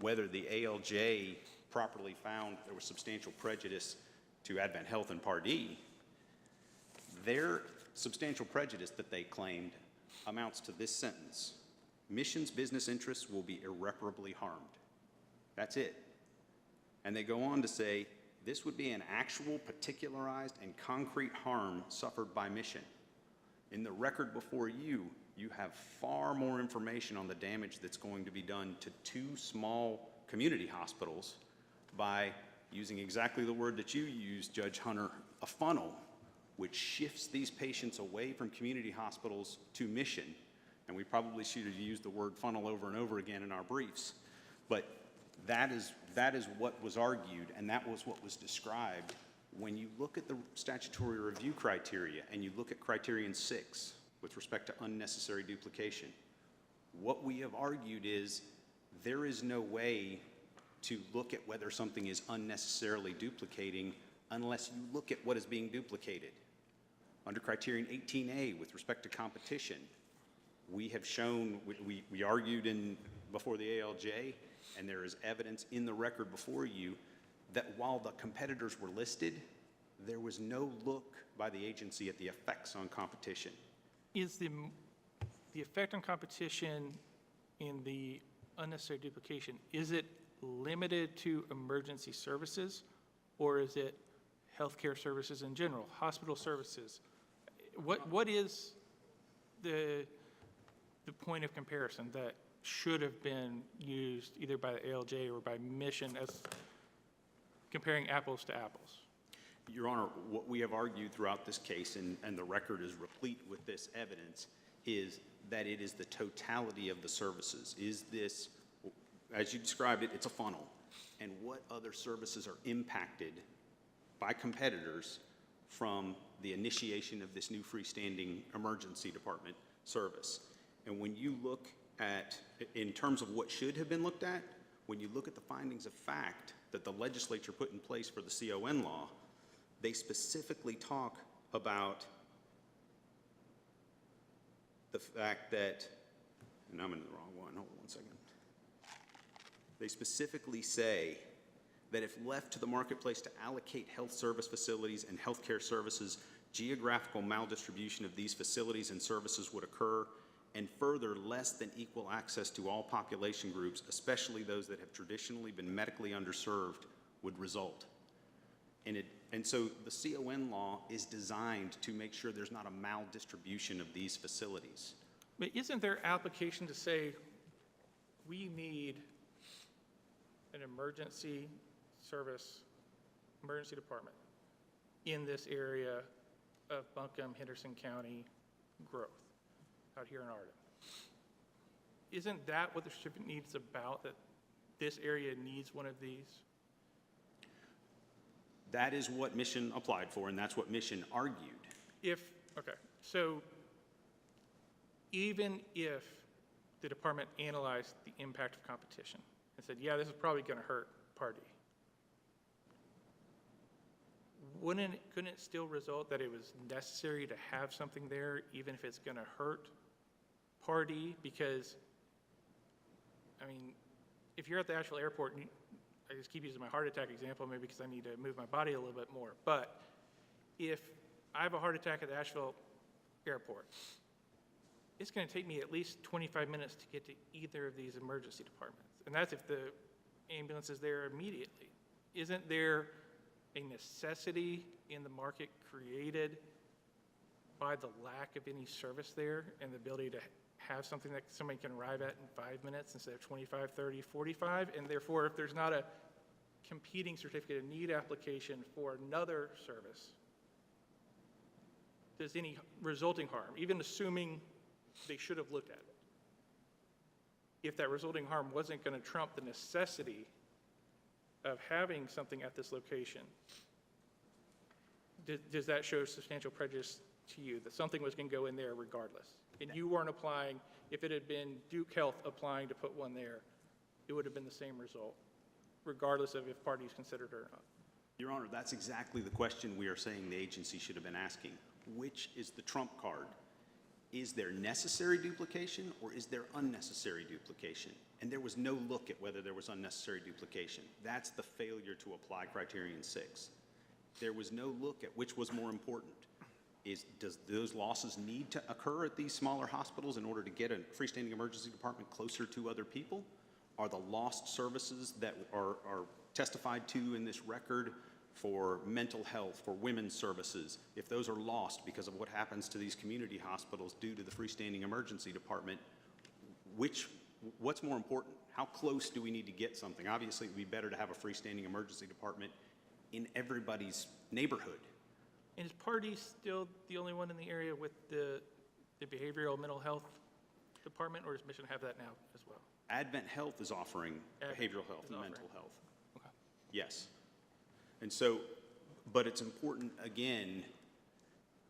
whether the ALJ properly found there was substantial prejudice to Advent Health and Part D, their substantial prejudice that they claimed amounts to this sentence: mission's business interests will be irreparably harmed. That's it. And they go on to say, this would be an actual, particularized, and concrete harm suffered by mission. In the record before you, you have far more information on the damage that's going to be done to two small community hospitals by using exactly the word that you used, Judge Hunter, a funnel, which shifts these patients away from community hospitals to mission. And we probably should have used the word funnel over and over again in our briefs. But that is what was argued, and that was what was described. When you look at the statutory review criteria and you look at criterion 6 with respect to unnecessary duplication, what we have argued is there is no way to look at whether something is unnecessarily duplicating unless you look at what is being duplicated. Under criterion 18A with respect to competition, We have shown, we argued before the ALJ, and there is evidence in the record before you that while the competitors were listed, there was no look by the agency at the effects on competition. Is the effect on competition in the unnecessary duplication, is it limited to emergency services, or is it healthcare services in general, hospital services? What is the point of comparison that should have been used either by the ALJ or by Mission as comparing apples to apples? Your Honor, what we have argued throughout this case, and the record is replete with this evidence, is that it is the totality of the services. Is this, as you described it, it's a funnel. And what other services are impacted by competitors from the initiation of this new freestanding emergency department service? And when you look at, in terms of what should have been looked at, when you look at the findings of fact that the legislature put in place for the CON law, they specifically talk about the fact that, and I'm in the wrong one, hold on 1 second. They specifically say that if left to the marketplace to allocate health service facilities and healthcare services, geographical maldistribution of these facilities and services would occur, and further, less than equal access to all population groups, especially those that have traditionally been medically underserved, would result. And so the CON law is designed to make sure there's not a maldistribution of these facilities. But isn't there application to say, we need an emergency service, emergency department in this area of Buncombe, Henderson County growth out here in Arden? Isn't that what the certificate needs about, that this area needs one of these? That is what Mission applied for, and that's what Mission argued. Okay, so even if the department analyzed the impact of competition and said, yeah, this is probably going to hurt Party, couldn't it still result that it was necessary to have something there, even if it's going to hurt Party? Because, I mean, if you're at the Asheville airport, and I just keep using my heart attack example, maybe because I need to move my body a little bit more, but if I have a heart attack at the Asheville airport, it's going to take me at least 25 minutes to get to either of these emergency departments. And that's if the ambulance is there immediately. Isn't there a necessity in the market created by the lack of any service there and the ability to have something that somebody can arrive at in 5 minutes instead of 25, 30, 45? And therefore, if there's not a competing certificate of need application for another service, does any resulting harm, even assuming they should have looked at it, if that resulting harm wasn't going to trump the necessity of having something at this location, does that show substantial prejudice to you, that something was going to go in there regardless? And you weren't applying, if it had been Duke Health applying to put one there, it would have been the same result, regardless of if Party is considered or not. Your Honor, that's exactly the question we are saying the agency should have been asking. Which is the trump card? Is there necessary duplication or is there unnecessary duplication? And there was no look at whether there was unnecessary duplication. That's the failure to apply criterion 6. There was no look at which was more important. Does those losses need to occur at these smaller hospitals in order to get a freestanding emergency department closer to other people? Are the lost services that are testified to in this record for mental health, for women's services, if those are lost because of what happens to these community hospitals due to the freestanding emergency department, what's more important? How close do we need to get something? Obviously, it would be better to have a freestanding emergency department in everybody's neighborhood. And is Party still the only one in the area with the behavioral mental health department, or does Mission have that now as well? Advent Health is offering behavioral health and offering. mental health. Okay. Yes. And so, but it's important, again,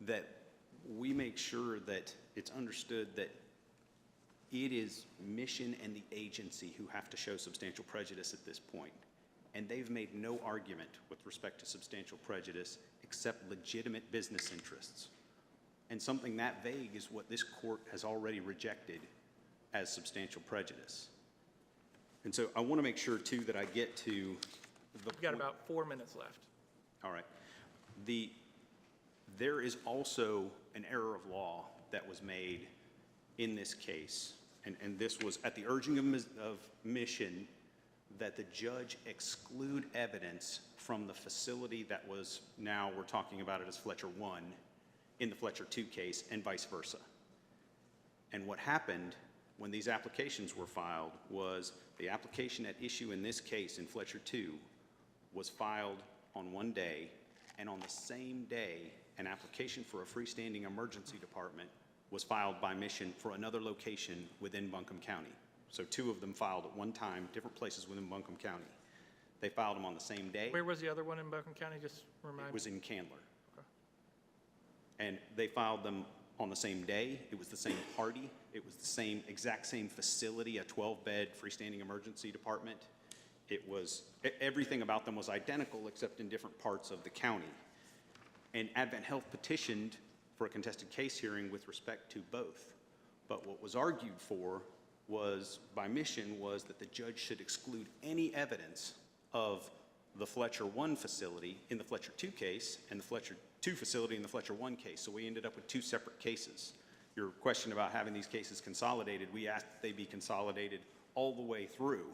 that we make sure that it's understood that it is Mission and the agency who have to show substantial prejudice at this point. And they've made no argument with respect to substantial prejudice except legitimate business interests. And something that vague is what this court has already rejected as substantial prejudice. And so I want to make sure, too, that I get to the We've got point- about 4 minutes left. All right. There is also an error of law that was made in this case, and this was at the urging of Mission, that the judge exclude evidence from the facility that was, now we're talking about it as Fletcher 1, in the Fletcher 2 case, and vice versa. And what happened when these applications were filed was the application at issue in this case, in Fletcher 2, was filed on one day, and on the same day, an application for a freestanding emergency department was filed by Mission for another location within Buncombe County. So 2 of them filed at one time, different places within Buncombe County. They filed them on the same day. Where was the other one in Buncombe County? Just remind It me. was in Candler. And they filed them on the same day. It was the same party. It was the exact same facility, a 12-bed freestanding emergency department. It was, everything about them was identical except in different parts of the county. And Advent Health petitioned for a contested case hearing with respect to both. But what was argued for was, by Mission, was that the judge should exclude any evidence of the Fletcher 1 facility in the Fletcher 2 case and the Fletcher 2 facility in the Fletcher 1 case. So we ended up with 2 separate cases. Your question about having these cases consolidated, we asked that they be consolidated all the way through,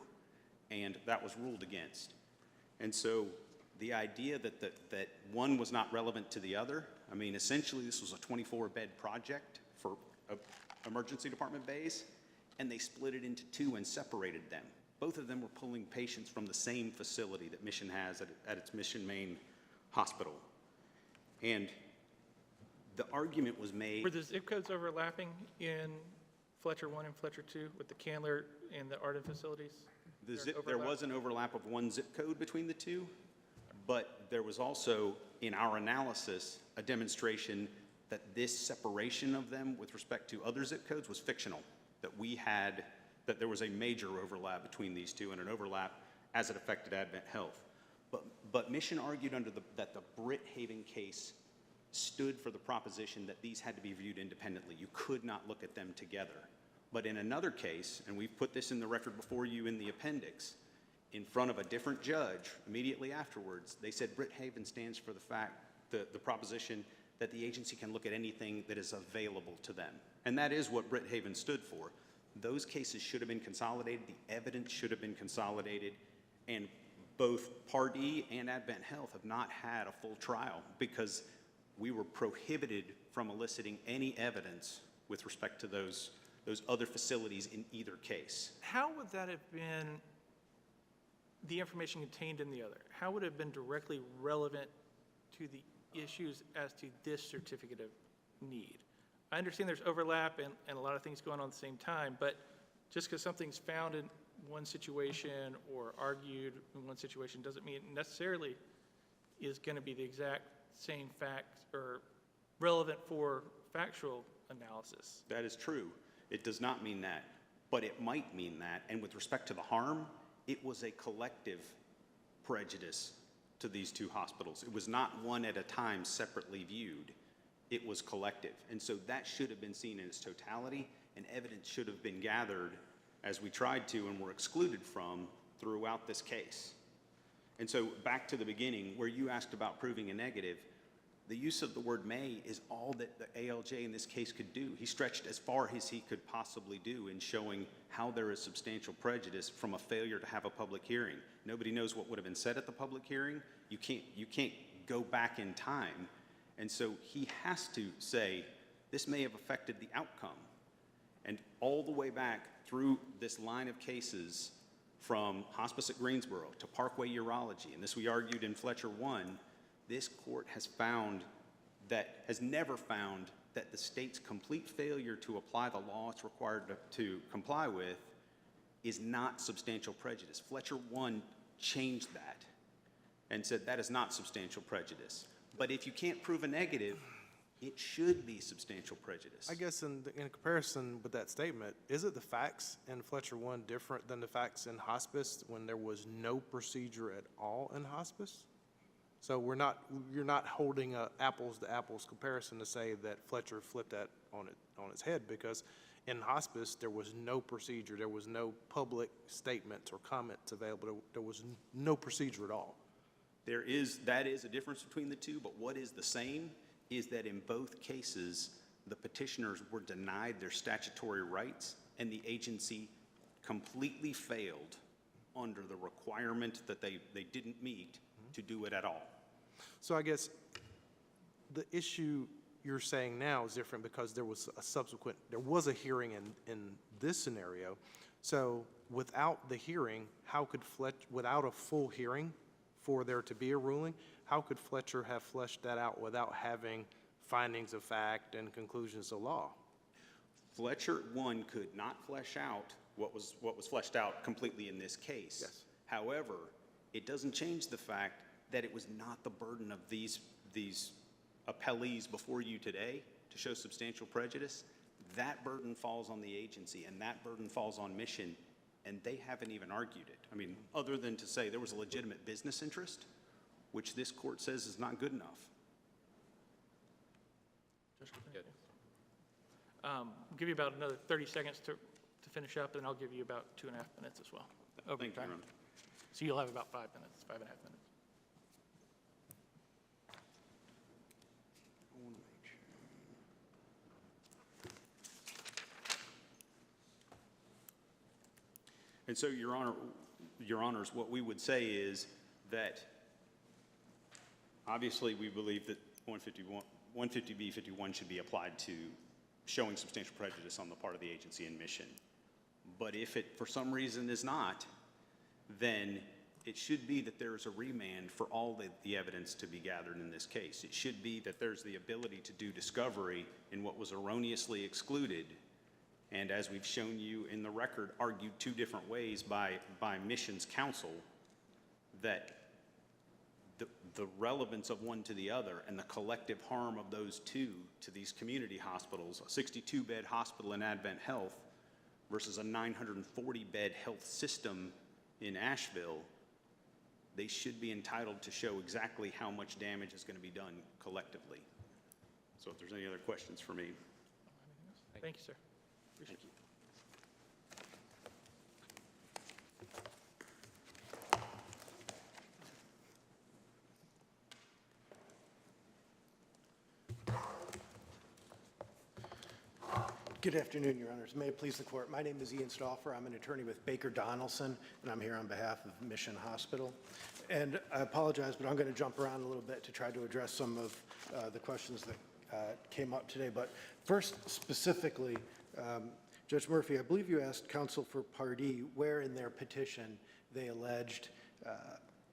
and that was ruled against. And so the idea that one was not relevant to the other, I mean, essentially this was a 24-bed project for emergency department bays, and they split it into 2 and separated them. Both of them were pulling patients from the same facility that Mission has at its Mission Main Hospital. And the argument was made. Were the zip codes overlapping in Fletcher 1 and Fletcher 2 with the Candler and the Arden facilities? There was an overlap of 1 zip code between the 2, but there was also, in our analysis, a demonstration that this separation of them with respect to other zip codes was fictional, that there was a major overlap between these 2 and an overlap as it affected Advent Health. But Mission argued that the Britt Haven case stood for the proposition that these had to be viewed independently. You could not look at them together. But in another case, and we've put this in the record before you in the appendix, in front of a different judge immediately afterwards, they said Britt Haven stands for the proposition that the agency can look at anything that is available to them. And that is what Britt Haven stood for. Those cases should have been consolidated, the evidence should have been consolidated, and both Part E and Advent Health have not had a full trial because we were prohibited from eliciting any evidence with respect to those other facilities in either case. How would that have been, the information contained in the other, how would it have been directly relevant to the issues as to this certificate of need? I understand there's overlap and a lot of things going on at the same time, but just because something's found in one situation or argued in one situation doesn't mean it necessarily is going to be the exact same fact or relevant for factual analysis. That is true. It does not mean that, but it might mean that. And with respect to the harm, it was a collective prejudice to these 2 hospitals. It was not one at a time separately viewed. It was collective. And so that should have been seen in its totality, and evidence should have been gathered as we tried to and were excluded from throughout this case. And so back to the beginning, where you asked about proving a negative, the use of the word may is all that the ALJ in this case could do. He stretched as far as he could possibly do in showing how there is substantial prejudice from a failure to have a public hearing. Nobody knows what would have been said at the public hearing. You can't go back in time. And so he has to say, this may have affected the outcome. And all the way back through this line of cases, from hospice at Greensboro to Parkway Urology, and this we argued in Fletcher 1, this court has never found that the state's complete failure to apply the law it's required to comply with is not substantial prejudice. Fletcher 1 changed that and said that is not substantial prejudice. But if you can't prove a negative, it should be substantial prejudice. I guess in comparison with that statement, is it the facts in Fletcher 1 different than the facts in hospice when there was no procedure at all in hospice? So you're not holding a apples to apples comparison to say that Fletcher flipped that on its head, because in hospice, there was no procedure, there was no public statements or comments available, there was no procedure at all. That is a difference between the two, but what is the same is that in both cases, the petitioners were denied their statutory rights, and the agency completely failed under the requirement that they didn't meet to do it at all. So I guess the issue you're saying now is different because there was a hearing in this scenario. So without the hearing, without a full hearing for there to be a ruling, how could Fletcher have fleshed that out without having findings of fact and conclusions of law? Fletcher, one, could not flesh out what was fleshed out completely in this case. Yes. However, it doesn't change the fact that it was not the burden of these appellees before you today to show substantial prejudice. That burden falls on the agency, and that burden falls on Mission, and they haven't even argued it. I mean, other than to say there was a legitimate business interest, which this court says is not good enough. Give you about another 30 seconds to finish up, and I'll give you about 2.5 minutes as well. Over Thank you, time. Your Honor. So you'll have about 5 minutes, 5.5 minutes. And so, Your Honors, what we would say is that obviously we believe that 150B51 should be applied to showing substantial prejudice on the part of the agency and Mission. But if it for some reason is not, then it should be that there is a remand for all the evidence to be gathered in this case. It should be that there's the ability to do discovery in what was erroneously excluded, and as we've shown you in the record, argued two different ways by Mission's counsel, that the relevance of one to the other and the collective harm of those two to these community hospitals, a 62-bed hospital in Advent Health versus a 940-bed health system in Asheville, they should be entitled to show exactly how much damage is going to be done collectively. So if there's any other questions for me. Thank you, sir. Thank you. Good afternoon, Your Honors. May it please the Court. My name is Ian Stauffer. I'm an attorney with Baker Donaldson, and I'm here on behalf of Mission Hospital. And I apologize, but I'm going to jump around a little bit to try to address some of the questions that came up today. But first, specifically, Judge Murphy, I believe you asked counsel for Pardee where in their petition they alleged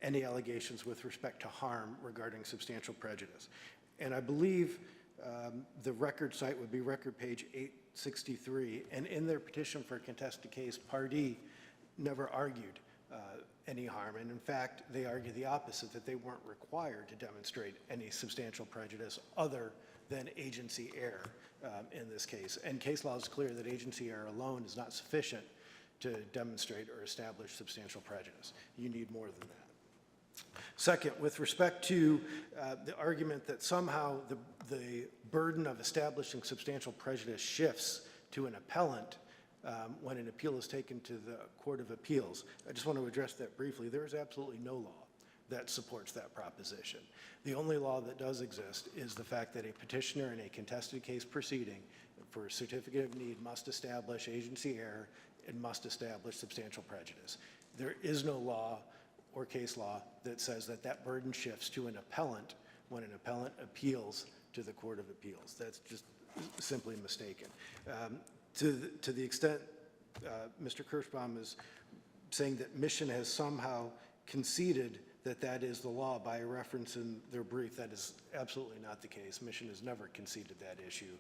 any allegations with respect to harm regarding substantial prejudice. And I believe the record site would be record page 863. And in their petition for a contested case, Pardee never argued any harm. And in fact, they argue the opposite, that they weren't required to demonstrate any substantial prejudice other than agency error in this case. And case law is clear that agency error alone is not sufficient to demonstrate or establish substantial prejudice. You need more than that. Second, with respect to the argument that somehow the burden of establishing substantial prejudice shifts to an appellant when an appeal is taken to the Court of Appeals, I just want to address that briefly. There is absolutely no law that supports that proposition. The only law that does exist is the fact that a petitioner in a contested case proceeding for a certificate of need must establish agency error and must establish substantial prejudice. There is no law or case law that says that that burden shifts to an appellant when an appellant appeals to the Court of Appeals. That's just simply mistaken. To the extent Mr. Kirschbaum is saying that Mission has somehow conceded that that is the law by a reference in their brief, that is absolutely not the case. Mission has never conceded that issue.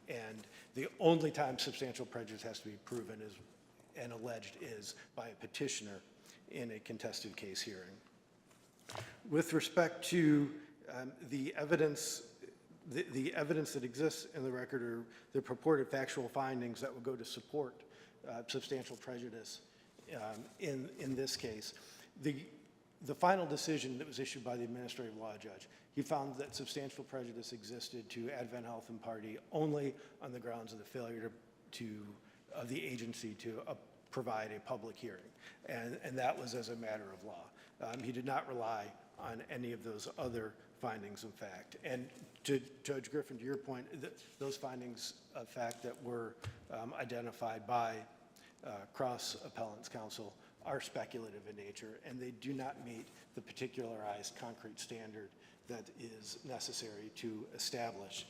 And the only time substantial prejudice has to be proven is, and alleged is, by a petitioner in a contested case hearing. With respect to the evidence that exists in the record are the purported factual findings that would go to support substantial prejudice in this case. the final decision that was issued by the administrative law judge, he found that substantial prejudice existed to Advent Health and Party only on the grounds of the failure of the agency to provide a public hearing, and that was as a matter of law. He did not rely on any of those other findings of fact. And to Judge Griffin, to your point, those findings of fact that were identified by cross appellants counsel are speculative in nature, and they do not meet the particularized concrete standard that is necessary to establish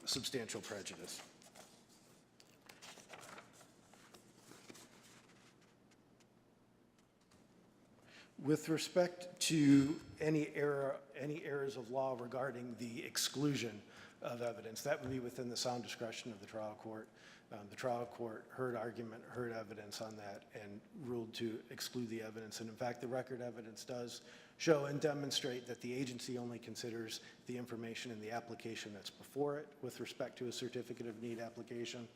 substantial prejudice. With respect to any errors of law regarding the exclusion of evidence, that would be within the sound discretion of the trial court. The trial court heard argument, heard evidence on that, and ruled to exclude the evidence. And in fact, the record evidence does show and demonstrate that the agency only considers the information in the application that's before it with respect to a certificate of need application.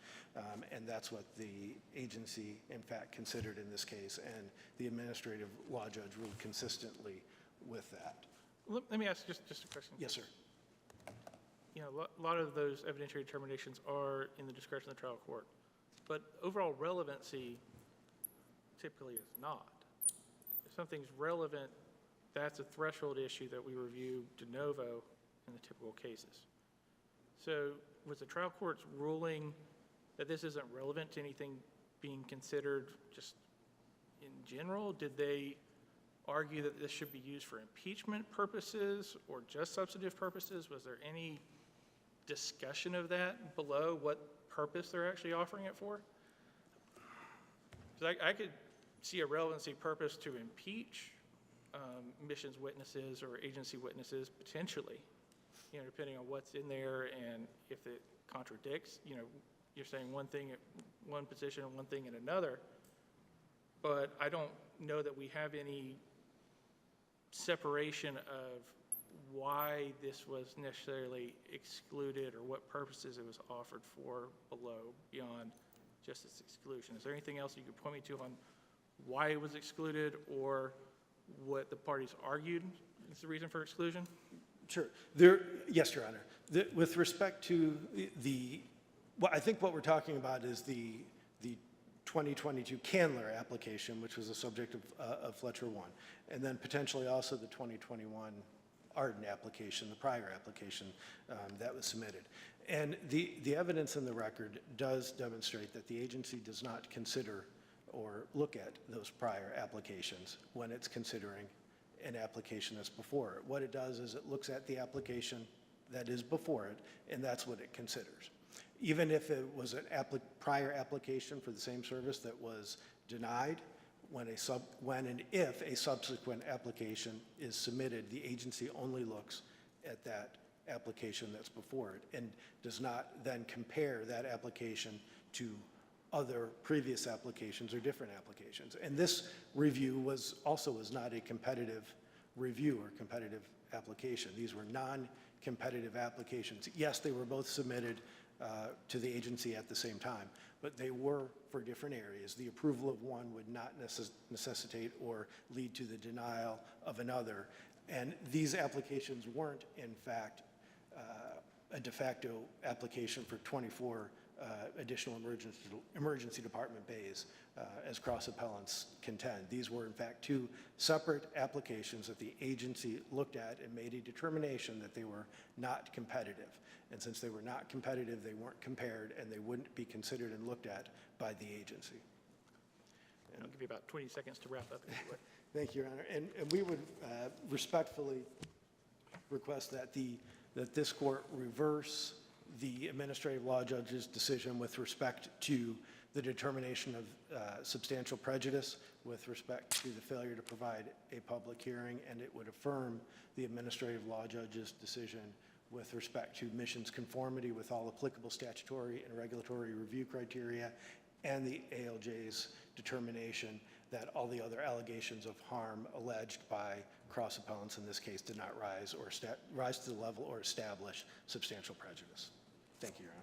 And that's what the agency, in fact, considered in this case. And the administrative law judge ruled consistently with that. Let me ask just a question. Yes, sir. You know, a lot of those evidentiary determinations are in the discretion of the trial court, but overall relevancy typically is not. If something's relevant, that's a threshold issue that we review de novo in the typical cases. So was the trial court's ruling that this isn't relevant to anything being considered just in general? Did they argue that this should be used for impeachment purposes or just substantive purposes? Was there any discussion of that below, what purpose they're actually offering it for? Because I could see a relevancy purpose to impeach missions witnesses or agency witnesses potentially, you know, depending on what's in there and if it contradicts, you know, you're saying one thing at one position and one thing in another, but I don't know that we have any separation of why this was necessarily excluded or what purposes it was offered for below beyond just its exclusion. Is there anything else you could point me to on why it was excluded or what the parties argued is the reason for exclusion? Sure. Yes, Your Honor. With respect to well, I think what we're talking about is the 2022 Candler application, which was the subject of Fletcher 1, and then potentially also the 2021 Arden application, the prior application that was submitted. And the evidence in the record does demonstrate that the agency does not consider or look at those prior applications when it's considering an application that's before it. What it does is it looks at the application that is before it, and that's what it considers. Even if it was a prior application for the same service that was denied, when and if a subsequent application is submitted, the agency only looks at that application that's before it and does not then compare that application to other previous applications or different applications. And this review was not a competitive review or competitive application. These were non-competitive applications. Yes, they were both submitted to the agency at the same time, but they were for different areas. The approval of one would not necessitate or lead to the denial of another. And these applications weren't, in fact, a de facto application for 24 additional emergency department bays, as cross appellants contend. These were, in fact, two separate applications that the agency looked at and made a determination that they were not competitive. And since they were not competitive, they weren't compared, and they wouldn't be considered and looked at by the agency. I'll give you about 20 seconds to wrap up. Thank you, Your Honor. And we would respectfully request that this court reverse the administrative law judge's decision with respect to the determination of substantial prejudice with respect to the failure to provide a public hearing, and it would affirm the administrative law judge's decision with respect to missions conformity with all applicable statutory and regulatory review criteria, and the ALJ's determination that all the other allegations of harm alleged by cross appellants in this case did not rise to the level or establish substantial prejudice. Thank you, Your Honor.